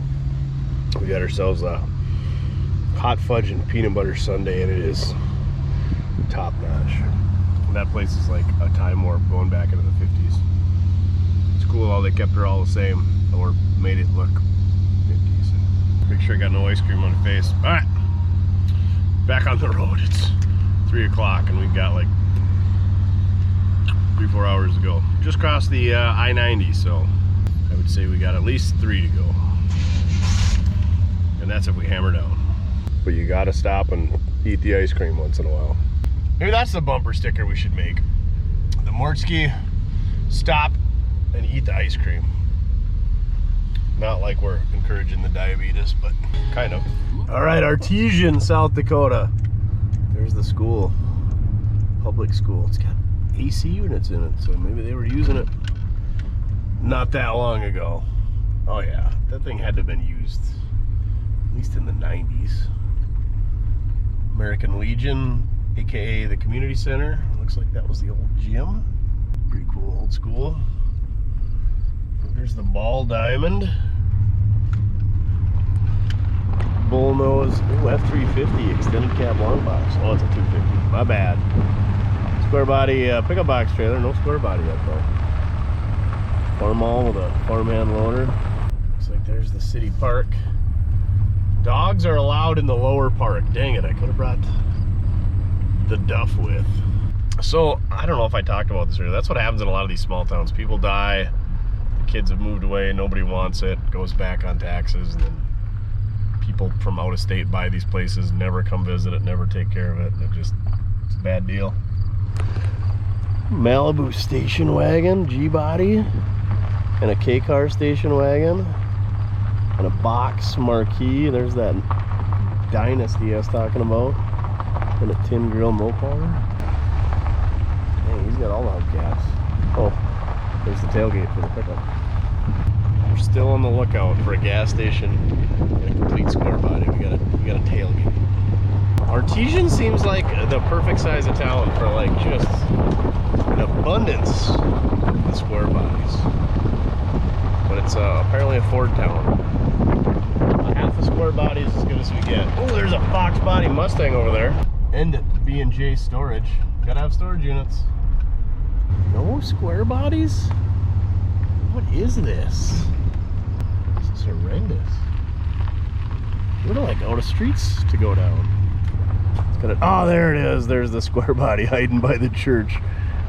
We got ourselves a hot fudge and peanut butter sundae, and it is top notch. That place is like a time warp going back into the 50s. It's cool how they kept her all the same or made it look 50s. Make sure I got no ice cream on the face. All right, back on the road. It's 3 o'clock and we've got like 3-4 hours to go. Just crossed the I-90, so I would say we got at least 3 to go. And that's if we hammer down. But you gotta stop and eat the ice cream once in a while. Maybe that's the bumper sticker we should make. The Mortske, stop and eat the ice cream. Not like we're encouraging the diabetes, but kind of. All right, Artesian, South Dakota. There's the school, public school. It's got AC units in it, so maybe they were using it not that long ago. Oh yeah, that thing had to have been used at least in the 90s. American Legion AKA the community center. Looks like that was the old gym. Pretty cool, old school. There's the ball diamond. Bullnose, ooh, F350 extended cab long box. Oh, it's a 250. My bad. Square body pickup box trailer. No square body yet though. Farmall with a farmhand loader. Looks like there's the city park. Dogs are allowed in the lower park. Dang it, I could have brought the Duff with. So, I don't know if I talked about this earlier. That's what happens in a lot of these small towns. People die, the kids have moved away, nobody wants it, goes back on taxes, and then people from out of state buy these places, never come visit it, never take care of it, and it's a bad deal. Malibu station wagon, G-body, and a K-car station wagon, and a box marquee. There's that Dynasty I was talking about, and a tin grill Mopar. Dang, he's got all the hubcaps. Oh, there's the tailgate for the pickup. We're still on the lookout for a gas station and a complete square body. We got a tailgate. Artesian seems like the perfect size of town for like just an abundance of square bodies. But it's apparently a Ford town. Half the square body is as good as we get. Oh, there's a Fox body Mustang over there. And B&J storage. Gotta have storage units. No square bodies? What is this? This is horrendous. What are like out of streets to go down? It's got oh, there it is. There's the square body hiding by the church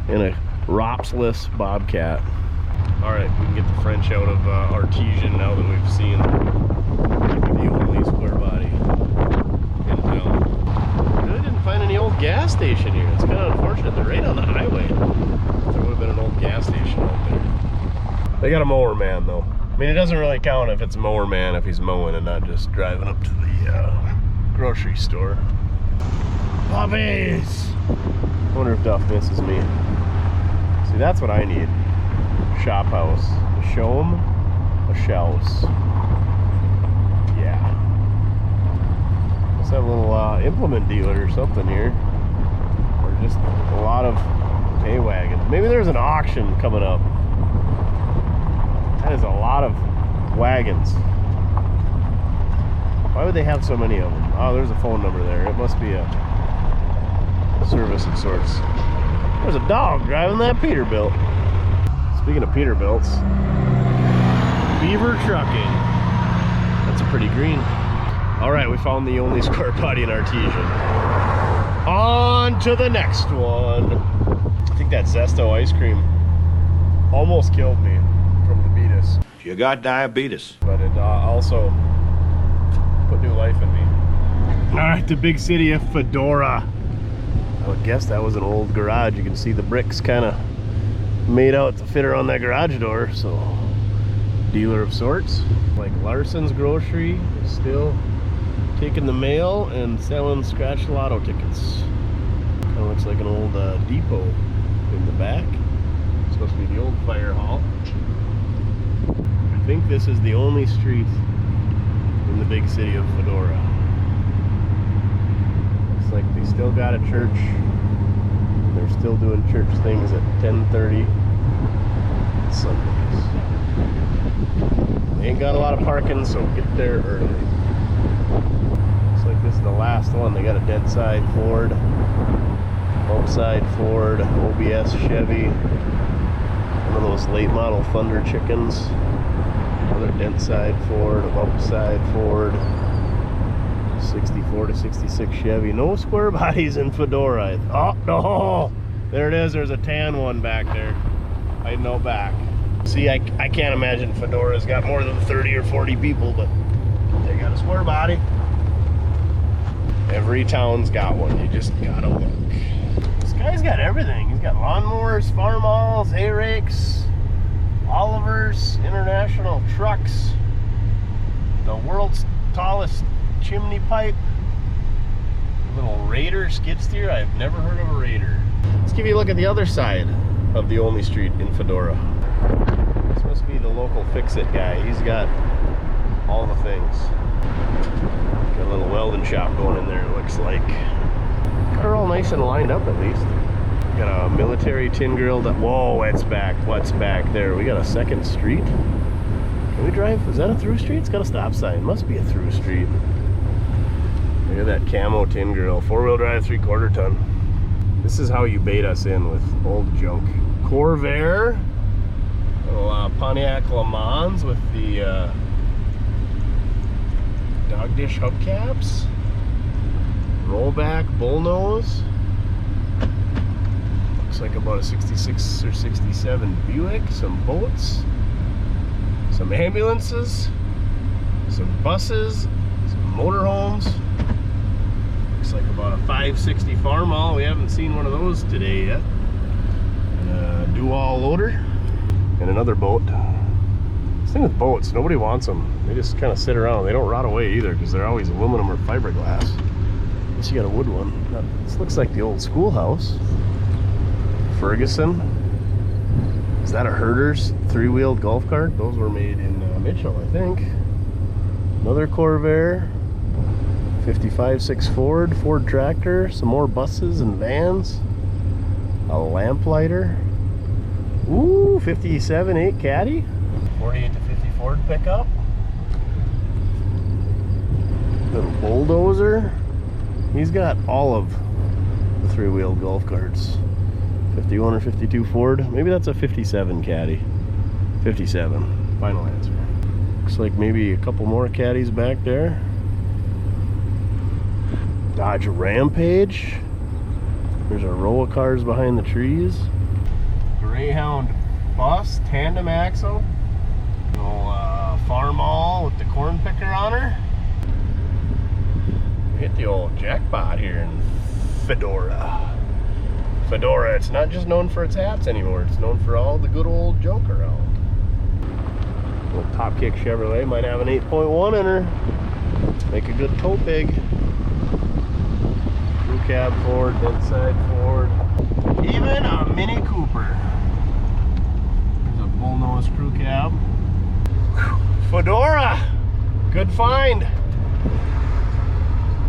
in a Ropsless Bobcat. All right, we can get the French out of Artesian now that we've seen the only square body in town. Really didn't find any old gas station here. It's kind of unfortunate. They're right on the highway. There would have been an old gas station out there. They got a mower man though. I mean, it doesn't really count if it's a mower man if he's mowing and not just driving up to the grocery store. Puppies! I wonder if Duff misses me. See, that's what I need. Shop house. A show'em, a shelves. Yeah. Let's have a little implement dealer or something here. Or just a lot of hay wagons. Maybe there's an auction coming up. That is a lot of wagons. Why would they have so many of them? Oh, there's a phone number there. It must be a service of sorts. There's a dog driving that Peterbilt. Speaking of Peterbilts, Beaver Trucking. That's a pretty green. All right, we found the only square body in Artesian. On to the next one. I think that Zesto ice cream almost killed me from the beatus. You got diabetes. But it also put new life in me. All right, the big city of Fedora. I would guess that was an old garage. You can see the bricks kind of made out to fit around that garage door. So, dealer of sorts. Like Larson's Grocery is still taking the mail and selling scratch lotto tickets. Kind of looks like an old depot in the back. It's supposed to be the old fire hall. I think this is the only street in the big city of Fedora. Looks like they still got a church. They're still doing church things at 10:30 Sundays. They ain't got a lot of parking, so get there early. Looks like this is the last one. They got a dead side Ford, outside Ford, OBS Chevy, one of those late model Thunder Chickens, another dent side Ford, outside Ford, 64 to 66 Chevy. No square bodies in Fedora. Oh no, there it is. There's a tan one back there hiding out back. See, I can't imagine Fedora's got more than 30 or 40 people, but they got a square body. Every town's got one. You just gotta look. This guy's got everything. He's got lawnmowers, farmalls, hay rakes, Oliver's, International Trucks, the world's tallest chimney pipe, a little Raider skid steer. I've never heard of a Raider. Let's give you a look at the other side of the only street in Fedora. This must be the local fix-it guy. He's got all the things. Got a little welding shop going in there, it looks like. They're all nice and lined up at least. Got a military tin grill that, whoa, it's back. What's back there? We got a second street. Can we drive? Is that a through street? It's got a stop sign. Must be a through street. Look at that camo tin grill. 4-wheel drive, 3/4 ton. This is how you bait us in with old junk. Corvair. Little Pontiac Le Mans with the dog dish hubcaps. Rollback bullnose. Looks like about a 66 or 67 Buick. Some boats. Some ambulances. Some buses. Some motorhomes. Looks like about a 560 Farmall. We haven't seen one of those today yet. And a Dual loader. And another boat. This thing with boats, nobody wants them. They just kind of sit around. They don't rot away either because they're always aluminum or fiberglass. Unless you got a wood one. This looks like the old schoolhouse. Ferguson. Is that a Herder's 3-wheeled golf cart? Those were made in Mitchell, I think. Another Corvair. 55.6 Ford tractor. Some more buses and vans. A lamplighter. Ooh, 57.8 Caddy. 48 to 50 Ford pickup. Little bulldozer. He's got all of the 3-wheeled golf carts. 51 or 52 Ford. Maybe that's a 57 Caddy. 57. Final answer. Looks like maybe a couple more Caddies back there. Dodge Rampage. There's a row of cars behind the trees. Greyhound bus, tandem axle. Little Farmall with the corn picker on her. We hit the old jackpot here in Fedora. Fedora, it's not just known for its hats anymore. It's known for all the good old junk around. Little Top Kick Chevrolet might have an 8.1 in her. Make a good tow pig. Crew cab Ford, bedside Ford. Even a Mini Cooper. There's a bullnose crew cab. Fedora! Good find.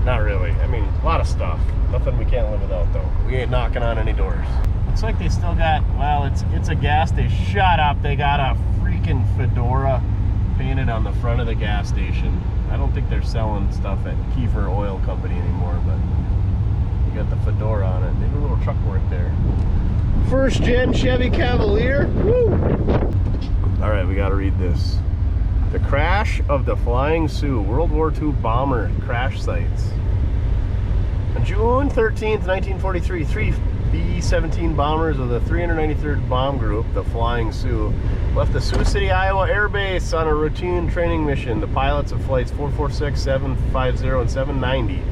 Not really. I mean, a lot of stuff. Nothing we can't live without though. We ain't knocking on any doors. Looks like they still got, well, it's a gas station. Shut up. They got a freaking Fedora painted on the front of the gas station. I don't think they're selling stuff at Kiefer Oil Company anymore, but you got the Fedora on it. They do a little truck work there. First gen Chevy Cavalier. Woo! All right, we got to read this. The crash of the Flying Sioux, World War II bomber crash sites. On June 13th, 1943, 3 B-17 bombers of the 393rd Bomb Group, the Flying Sioux, left the Sioux City, Iowa Air Base on a routine training mission. The pilots of flights 446, 750, and 790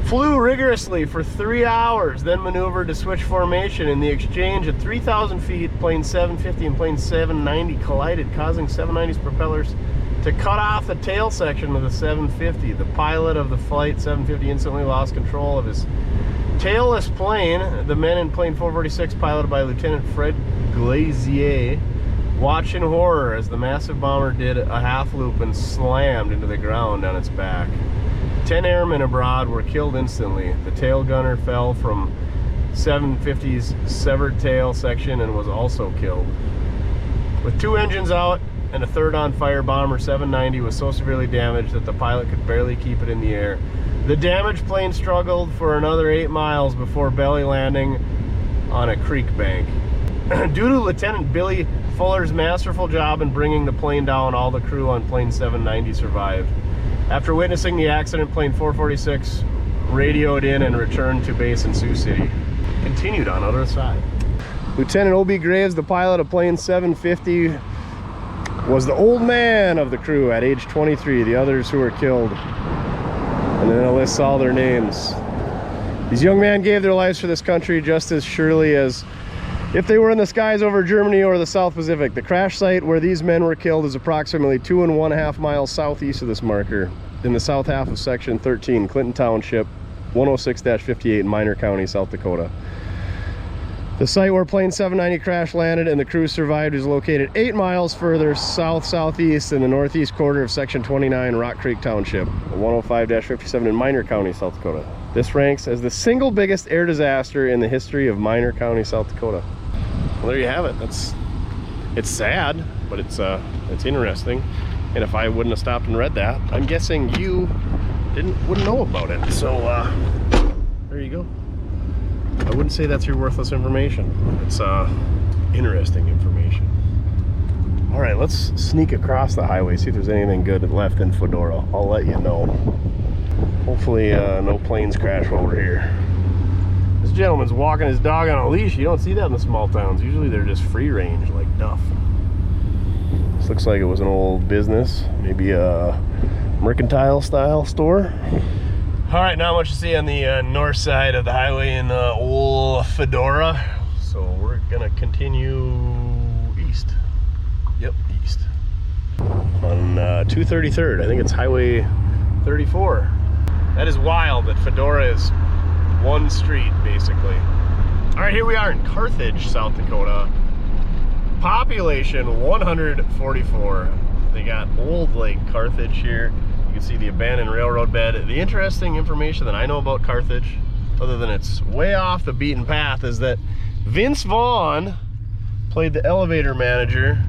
flew rigorously for 3 hours, then maneuvered to switch formation. In the exchange at 3,000 feet, plane 750 and plane 790 collided, causing 790's propellers to cut off the tail section of the 750. The pilot of the flight 750 instantly lost control of his tailless plane. The men in plane 446, piloted by Lieutenant Fred Glazier, watched in horror as the massive bomber did a half loop and slammed into the ground on its back. 10 airmen abroad were killed instantly. The tail gunner fell from 750's severed tail section and was also killed. With 2 engines out and a third on fire, bomber 790 was so severely damaged that the pilot could barely keep it in the air. The damaged plane struggled for another 8 miles before belly landing on a creek bank. Due to Lieutenant Billy Fuller's masterful job in bringing the plane down, all the crew on plane 790 survived. After witnessing the accident, plane 446 radioed in and returned to base in Sioux City. Continued on other side. Lieutenant O.B. Graves, the pilot of plane 750, was the old man of the crew at age 23. The others who were killed, and then it lists all their names. These young men gave their lives for this country just as surely as if they were in the skies over Germany or the South Pacific. The crash site where these men were killed is approximately 2.5 miles southeast of this marker, in the south half of Section 13, Clinton Township, 106-58 in Minor County, South Dakota. The site where plane 790 crash landed and the crew survived is located 8 miles further south-southeast in the northeast quarter of Section 29, Rock Creek Township, 105-57 in Minor County, South Dakota. This ranks as the single biggest air disaster in the history of Minor County, South Dakota. Well, there you have it. It's sad, but it's interesting. And if I wouldn't have stopped and read that, I'm guessing you wouldn't know about it. So there you go. I wouldn't say that's your worthless information. It's interesting information. All right, let's sneak across the highway, see if there's anything good left in Fedora. I'll let you know. Hopefully no planes crash while we're here. This gentleman's walking his dog on a leash. You don't see that in the small towns. Usually they're just free range like Duff. This looks like it was an old business, maybe a mercantile style store. All right, not much to see on the north side of the highway in old Fedora. So we're gonna continue east. Yep, east. On 233rd, I think it's Highway 34. That is wild that Fedora is one street, basically. All right, here we are in Carthage, South Dakota. Population 144. They got Old Lake Carthage here. You can see the abandoned railroad bed. The interesting information that I know about Carthage, other than it's way off the beaten path, is that Vince Vaughn played the elevator manager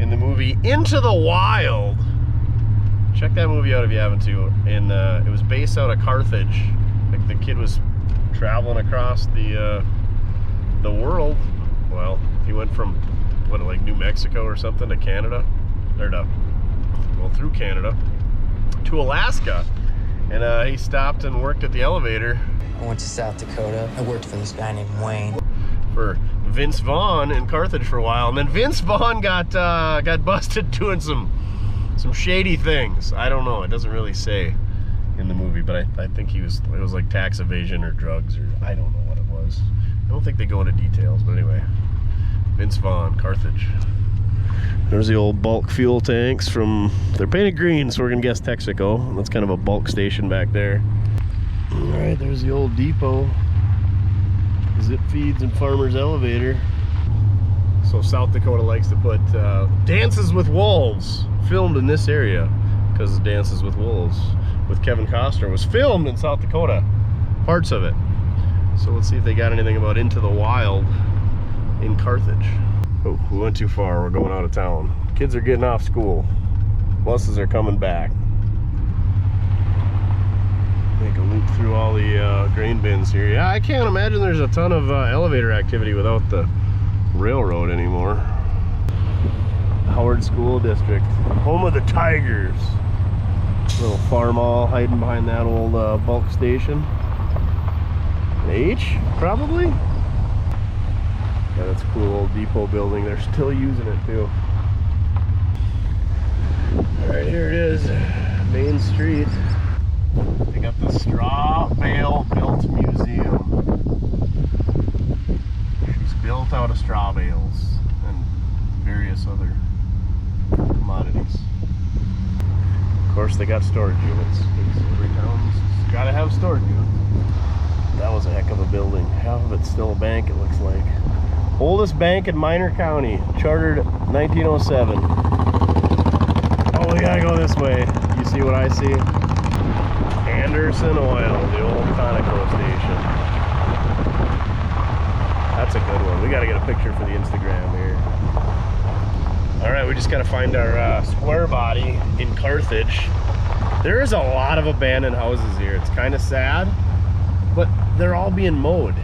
in the movie Into the Wild. Check that movie out if you haven't to. And it was based out of Carthage. Like the kid was traveling across the world. Well, he went from what, like New Mexico or something to Canada, or no, well, through Canada to Alaska, and he stopped and worked at the elevator. I went to South Dakota. I worked for this guy named Wayne. For Vince Vaughn in Carthage for a while, and then Vince Vaughn got busted doing some shady things. I don't know. It doesn't really say in the movie, but I think it was like tax evasion or drugs, or I don't know what it was. I don't think they go into details, but anyway, Vince Vaughn, Carthage. There's the old bulk fuel tanks from, they're painted green, so we're gonna guess Texaco. That's kind of a bulk station back there. All right, there's the old depot. Zip Feeds and Farmers Elevator. So South Dakota likes to put Dances with Wolves filmed in this area, because Dances with Wolves with Kevin Costner was filmed in South Dakota, parts of it. So let's see if they got anything about Into the Wild in Carthage. Oh, we went too far. We're going out of town. Kids are getting off school. Buses are coming back. Make a loop through all the grain bins here. Yeah, I can't imagine there's a ton of elevator activity without the railroad anymore. Howard School District, home of the Tigers. Little farm all hiding behind that old bulk station. An H, probably? Yeah, that's a cool old depot building. They're still using it too. All right, here it is, Main Street. They got the Straw Bale Built Museum. She's built out of straw bales and various other commodities. Of course, they got storage units. Every town's got to have storage units. That was a heck of a building. Half of it's still a bank, it looks like. Oldest bank in Minor County, chartered 1907. Oh, we gotta go this way. You see what I see? Anderson Oil, the old Conoco station. That's a good one. We gotta get a picture for the Instagram here. All right, we just gotta find our square body in Carthage. There is a lot of abandoned houses here. It's kind of sad, but they're all being mowed.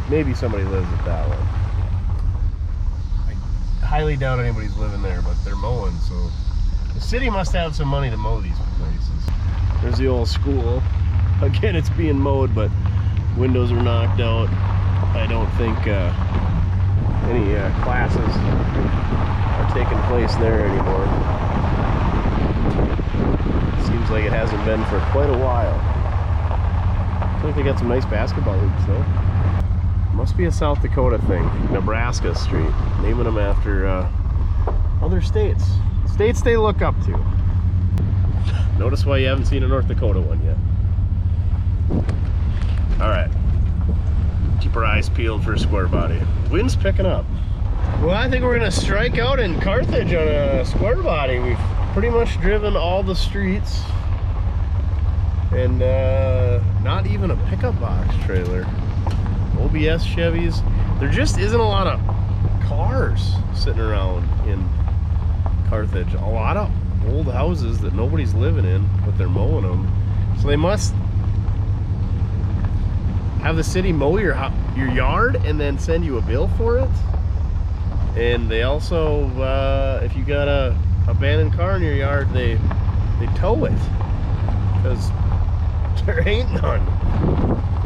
Maybe somebody lives at that one. I highly doubt anybody's living there, but they're mowing, so the city must have some money to mow these places. There's the old school. Again, it's being mowed, but windows are knocked out. I don't think any classes are taking place there anymore. Seems like it hasn't been for quite a while. Looks like they got some nice basketball hoops though. Must be a South Dakota thing. Nebraska Street. Naming them after other states. States they look up to. Notice why you haven't seen a North Dakota one yet. All right. Keep our eyes peeled for a square body. Wind's picking up. Well, I think we're gonna strike out in Carthage on a square body. We've pretty much driven all the streets, and not even a pickup box trailer. OBS Chevys. There just isn't a lot of cars sitting around in Carthage. A lot of old houses that nobody's living in, but they're mowing them. So they must have the city mow your yard and then send you a bill for it. And they also, if you got a abandoned car in your yard, they tow it, because there ain't none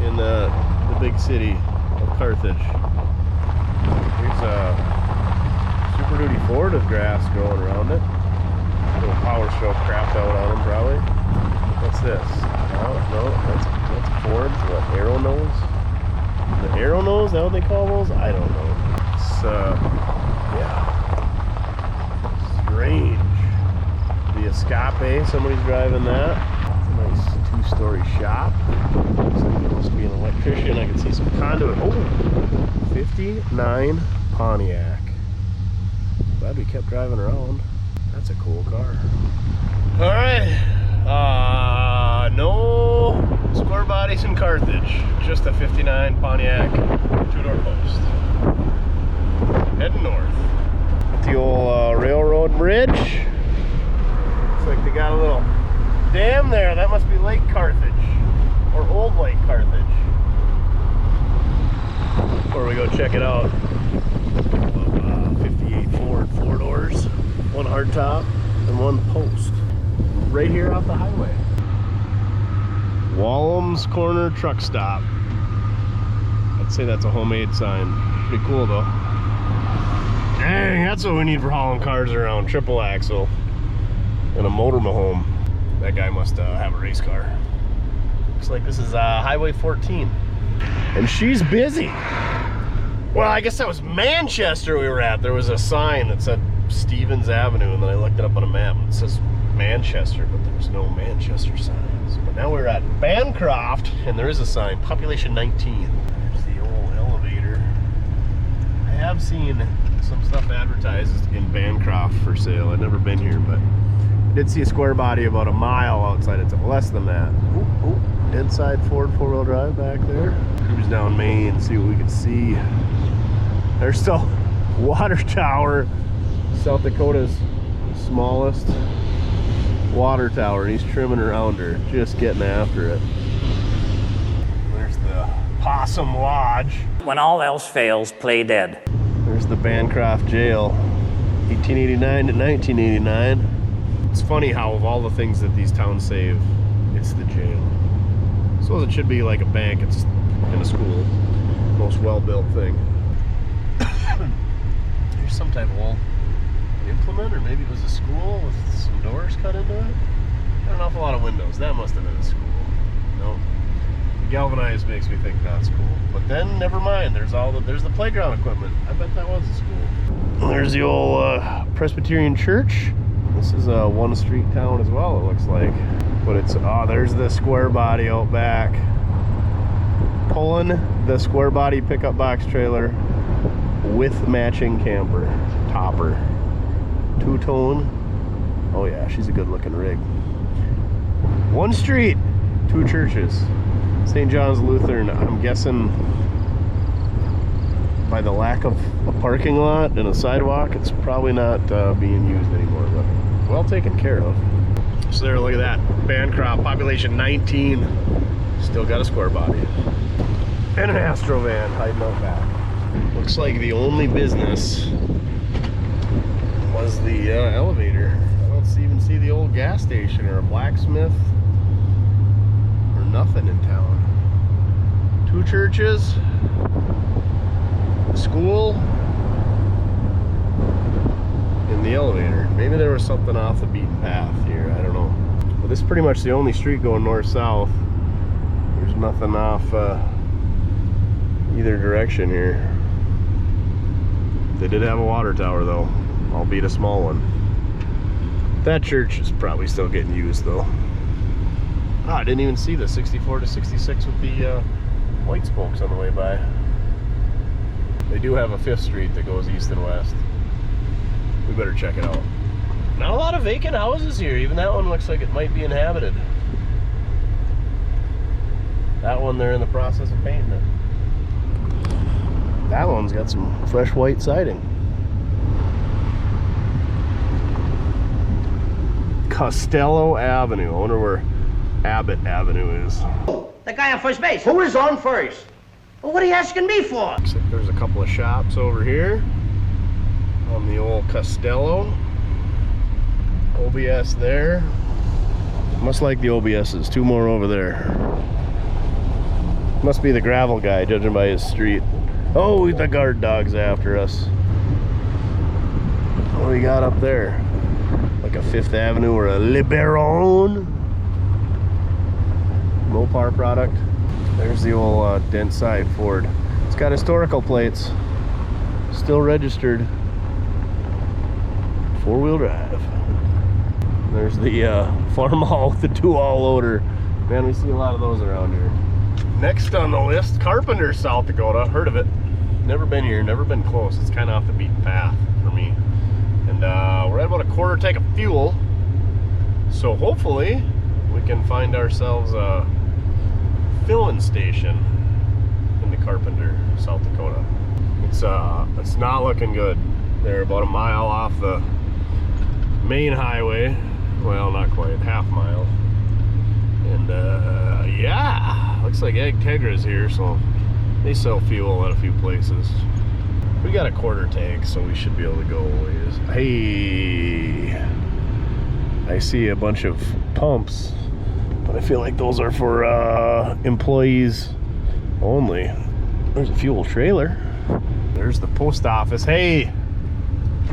in the big city of Carthage. Here's a Super Duty Ford with grass growing around it. A little power stroke crapped out on them probably. What's this? No, that's Ford. What, arrow nose? The arrow nose? Is that what they call those? I don't know. It's yeah, strange. The Escape, somebody's driving that. It's a nice two-story shop. Looks like it must be an electrician. I can see some conduit. Oh, 59 Pontiac. Glad we kept driving around. That's a cool car. All right, no square bodies in Carthage. Just a 59 Pontiac two-door post. Heading north. At the old railroad bridge. Looks like they got a little dam there. That must be Lake Carthage, or Old Lake Carthage. Before we go check it out, 58 Ford, 4 doors, 1 hardtop, and 1 post. Right here off the highway. Wallam's Corner Truck Stop. I'd say that's a homemade sign. Pretty cool though. Dang, that's what we need for hauling cars around. Triple axle and a motorhome. That guy must have a race car. Looks like this is Highway 14. And she's busy. Well, I guess that was Manchester we were at. There was a sign that said Stevens Avenue, and then I looked it up on a map and it says Manchester, but there's no Manchester signs. But now we're at Bancroft, and there is a sign, population 19. There's the old elevator. I have seen some stuff advertised in Bancroft for sale. I've never been here, but I did see a square body about a mile outside. It's less than that. Ooh, inside Ford 4-wheel drive back there. Cruise down Main, see what we can see. There's still water tower, South Dakota's smallest water tower, and he's trimming around her, just getting after it. There's the Possum Lodge. When all else fails, play dead. There's the Bancroft Jail, 1889 to 1989. It's funny how of all the things that these towns save, it's the jail. I suppose it should be like a bank, it's in a school. Most well-built thing. Here's some type of old implement, or maybe it was a school with some doors cut into it. Not an awful lot of windows. That must have been a school. No. The galvanized makes me think not school. But then, never mind. There's the playground equipment. I bet that was a school. There's the old Presbyterian church. This is a one-street town as well, it looks like. But it's, there's the square body out back. Pulling the square body pickup box trailer with matching camper topper. Two-tone. Oh yeah, she's a good-looking rig. One street, 2 churches. St. John's Lutheran. I'm guessing by the lack of a parking lot and a sidewalk, it's probably not being used anymore, but well taken care of. So there, look at that. Bancroft, population 19. Still got a square body. And an Astro van hiding out back. Looks like the only business was the elevator. I don't even see the old gas station or a blacksmith or nothing in town. 2 churches, the school, and the elevator. Maybe there was something off the beaten path here, I don't know. But this is pretty much the only street going north-south. There's nothing off either direction here. They did have a water tower though, albeit a small one. That church is probably still getting used though. I didn't even see the 64 to 66 with the white spokes on the way by. They do have a 5th Street that goes east and west. We better check it out. Not a lot of vacant houses here. Even that one looks like it might be inhabited. That one, they're in the process of painting it. That one's got some fresh white siding. Costello Avenue. I wonder where Abbott Avenue is. The guy on first base. Who is on first? Well, what are you asking me for? Looks like there's a couple of shops over here on the old Costello. OBS there. Must like the OBS's. 2 more over there. Must be the gravel guy, judging by his street. Oh, the guard dog's after us. What do we got up there? Like a 5th Avenue or a Liberon Mopar product. There's the old dent side Ford. It's got historical plates. Still registered. 4-wheel drive. There's the farm haul with the 2-all loader. Man, we see a lot of those around here. Next on the list, Carpenter, South Dakota. Heard of it. Never been here, never been close. It's kind of off the beaten path for me. And we're at about a quarter tank of fuel. So hopefully we can find ourselves a filling station in the Carpenter, South Dakota. It's not looking good. They're about a mile off the main highway. Well, not quite, half mile. And yeah, looks like Ag Tegra's here, so they sell fuel at a few places. We got a quarter tank, so we should be able to go a ways. Hey, I see a bunch of pumps, but I feel like those are for employees only. There's a fuel trailer. There's the post office. Hey,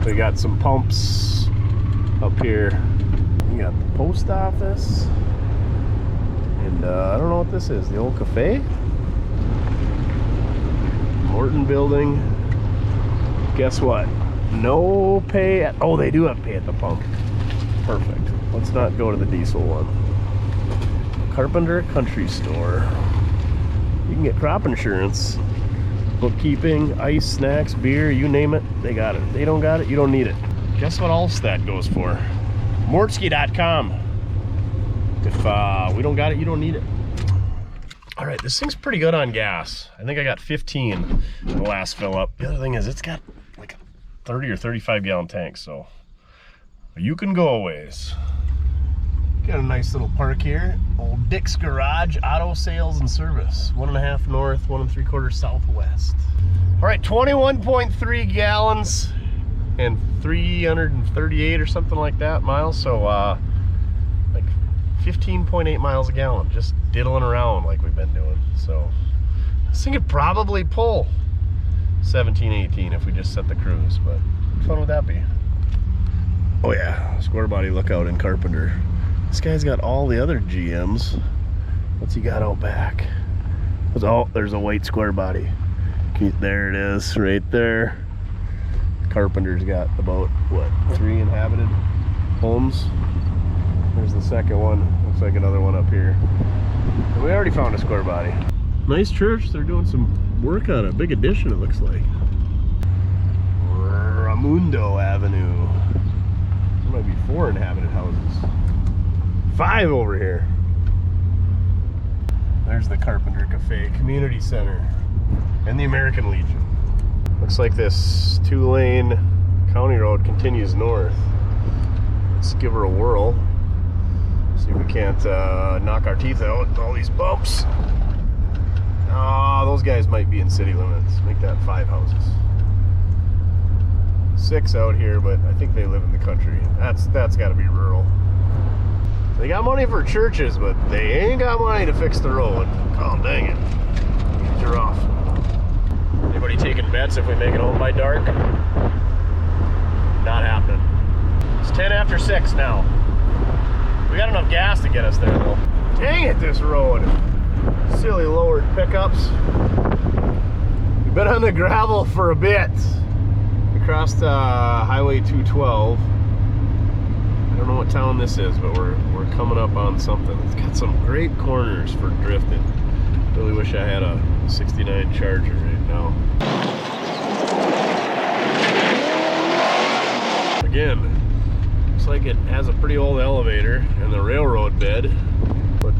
we got some pumps up here. We got the post office. And I don't know what this is. The old cafe? Morton building. Guess what? No pay at, oh, they do have pay at the pump. Perfect. Let's not go to the diesel one. Carpenter Country Store. You can get crop insurance, bookkeeping, ice, snacks, beer, you name it, they got it. If they don't got it, you don't need it. Guess what else that goes for? Mortske.com. If we don't got it, you don't need it. All right, this thing's pretty good on gas. I think I got 15 in the last fill up. The other thing is it's got like a 30 or 35 gallon tank, so you can go a ways. Got a nice little park here. Old Dick's Garage Auto Sales and Service. 1.5 north, 1 3/4 southwest. All right, 21.3 gallons and 338 or something like that miles. So like 15.8 miles a gallon, just diddling around like we've been doing. So this thing could probably pull 17, 18 if we just set the cruise, but what fun would that be? Oh yeah, square body lookout in Carpenter. This guy's got all the other GMs. What's he got out back? Oh, there's a white square body. There it is, right there. Carpenter's got about, what, 3 inhabited homes? There's the second one. Looks like another one up here. And we already found a square body. Nice church. They're doing some work on it. Big addition, it looks like. Ramundo Avenue. There might be 4 inhabited houses. 5 over here. There's the Carpenter Cafe Community Center and the American Legion. Looks like this 2-lane county road continues north. Let's give her a whirl. See if we can't knock our teeth out with all these bumps. Those guys might be in city limits. Make that 5 houses. 6 out here, but I think they live in the country. That's got to be rural. They got money for churches, but they ain't got money to fix the road. Oh, dang it. These are off. Anybody taking bets if we make it home by dark? Not happening. It's 10 after 6 now. We got enough gas to get us there, though. Dang it, this road. Silly lowered pickups. We've been on the gravel for a bit. We crossed Highway 212. I don't know what town this is, but we're coming up on something. It's got some great corners for drifting. Really wish I had a 69 Charger right now. again, looks like it has a pretty old elevator and the railroad bed, but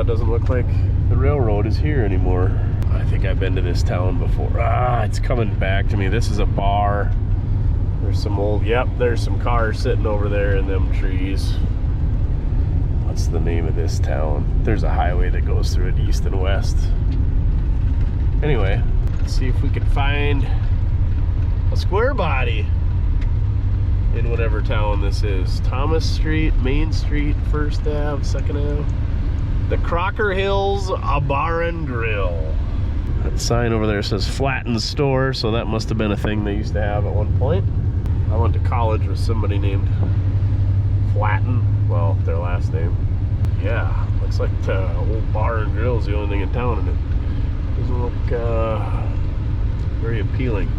doesn't look like the railroad is here anymore. I think I've been to this town before. It's coming back to me. This is a bar. There's some old, yep, there's some cars sitting over there in them trees. What's the name of this town? There's a highway that goes through it east and west. Anyway, let's see if we can find a square body in whatever town this is. Thomas Street, Main Street, First Ave, Second Ave. The Crocker Hills Bar and Grill. That sign over there says Flatten's Store, so that must have been a thing they used to have at one point. I went to college with somebody named Flatten, well, their last name. Yeah, looks like the old Bar and Grill is the only thing in town, and it doesn't look very appealing.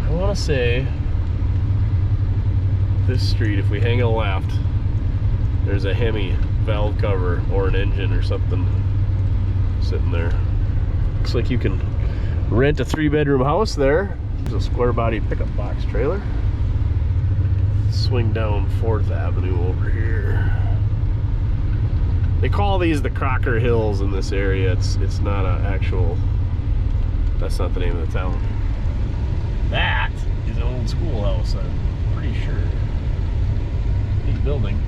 I want to say this street, if we hang a left, there's a Hemi valve cover or an engine or something sitting there. Looks like you can rent a 3-bedroom house there. There's a square body pickup box trailer. Swing down 4th Avenue over here. They call these the Crocker Hills in this area. It's not an actual, that's not the name of the town. That is an old schoolhouse, I'm pretty sure. Neat building.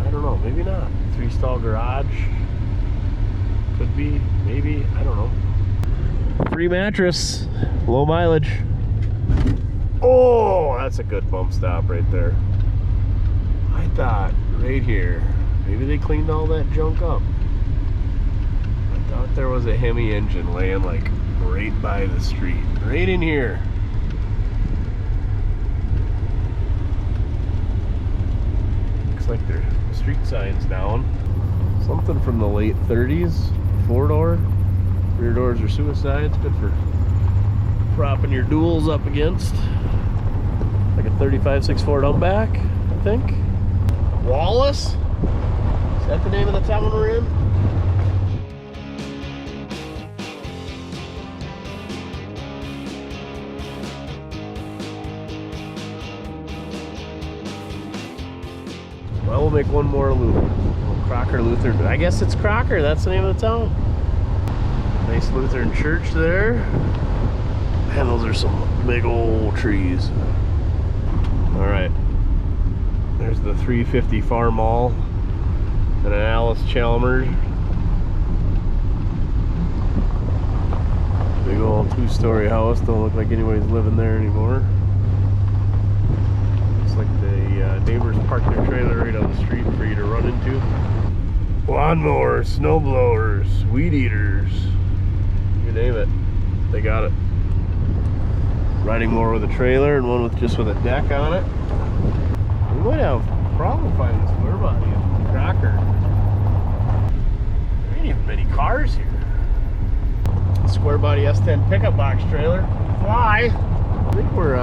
I don't know, maybe not. 3-stall garage. Could be, maybe, I don't know. Free mattress, low mileage. Oh, that's a good bump stop right there. I thought right here, maybe they cleaned all that junk up. I thought there was a Hemi engine laying like right by the street, right in here. Looks like their street sign's down. Something from the late 30s, 4-door. Rear doors are suicides, good for propping your duals up against. Like a 35/6 humpback, I think. Wallace? Is that the name of the town we're in? Well, we'll make one more loop. Crocker Lutheran. I guess it's Crocker, that's the name of the town. Nice Lutheran church there. Man, those are some big old trees. Alright. There's the 350 Farm Mall and an Alice Chalmers. Big old 2-story house. Don't look like anybody's living there anymore. Looks like the neighbors parked their trailer right on the street for you to run into. Lawnmowers, snow blowers, weed eaters. You name it, they got it. Riding mower with a trailer and one with just with a deck on it. We might have a problem finding a square body in Crocker. There ain't even many cars here. Square body S10 pickup box trailer. Fly! I think we're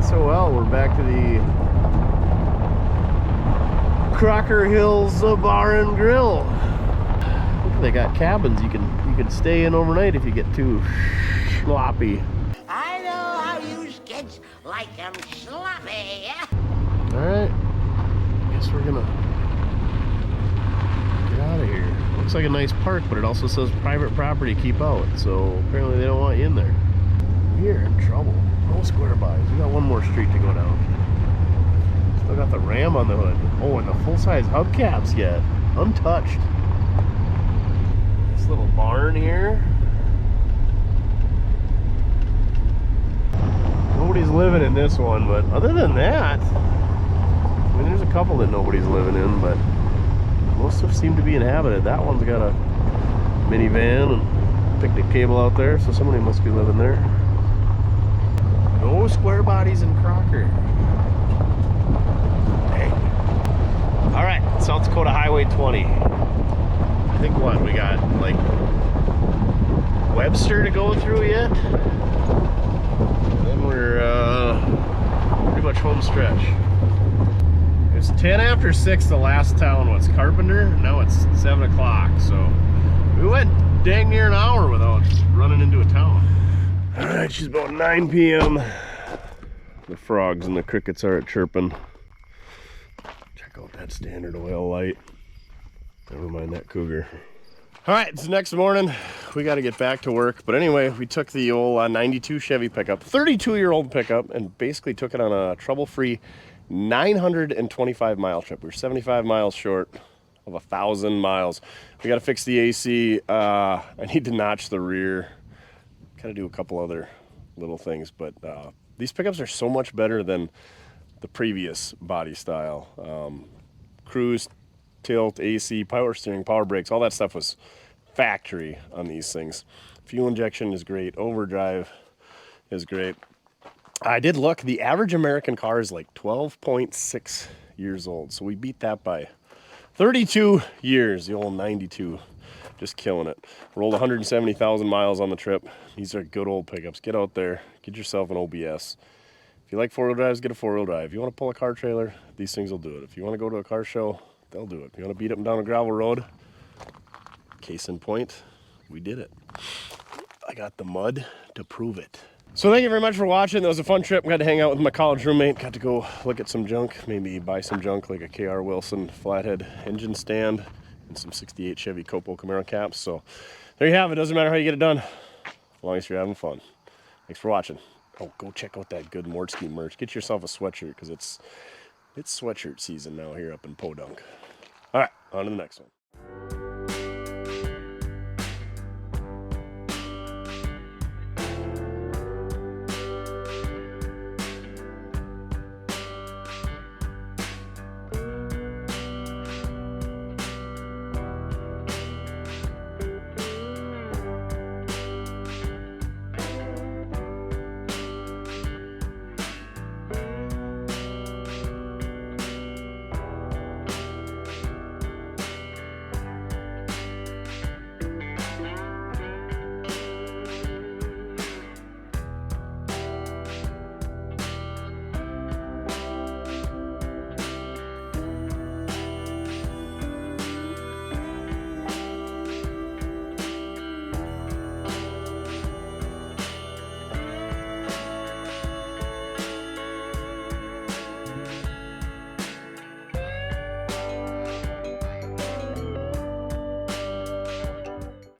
SOL, we're back to the Crocker Hills Bar and Grill. They got cabins you can stay in overnight if you get too sloppy. I know how you kids like them sloppy. Alright, guess we're gonna get out of here. Looks like a nice park, but it also says private property, keep out. So apparently they don't want you in there. We're in trouble. No square bodies. We got one more street to go down. Still got the Ram on the hood. Oh, and the full-size hubcaps yet. Untouched. Little barn here. Nobody's living in this one, but other than that, I mean, there's a couple that nobody's living in, but most of them seem to be inhabited. That one's got a minivan and picnic table out there, so somebody must be living there. No square bodies in Crocker. Hey. All right, South Dakota Highway 20. I think what, we got like Webster to go through yet? And then we're pretty much home stretch. It's 10 after 6, the last town was Carpenter. Now it's 7 o'clock, so we went dang near an hour without running into a town. All right, she's about 9 p.m. The frogs and the crickets are chirping. Check out that standard oil light. Never mind that cougar. All right, it's the next morning. We got to get back to work. But anyway, we took the old 92 Chevy pickup, 32-year-old pickup, and basically took it on a trouble-free 925 mile trip. We were 75 miles short of 1,000 miles. We got to fix the AC. I need to notch the rear. Got to do a couple other little things, but these pickups are so much better than the previous body style. Cruise, tilt, AC, power steering, power brakes, all that stuff was factory on these things. Fuel injection is great. Overdrive is great. I did look. The average American car is like 12.6 years old. So we beat that by 32 years. The old 92. Just killing it. Rolled 170,000 miles on the trip. These are good old pickups. Get out there. Get yourself an OBS. If you like four-wheel drives, get a four-wheel drive. If you want to pull a car trailer, these things will do it. If you want to go to a car show, they'll do it. If you want to beat up and down a gravel road, case in point, we did it. I got the mud to prove it. So thank you very much for watching. That was a fun trip. Got to hang out with my college roommate. Got to go look at some junk. Maybe buy some junk like a KR Wilson flathead engine stand and some 68 Chevy Copo Camaro caps. So there you have it. Doesn't matter how you get it done, as long as you're having fun. Thanks for watching. Oh, go check out that good Mortske merch. Get yourself a sweatshirt because it's sweatshirt season now here up in Podunk. All right, on to the next one.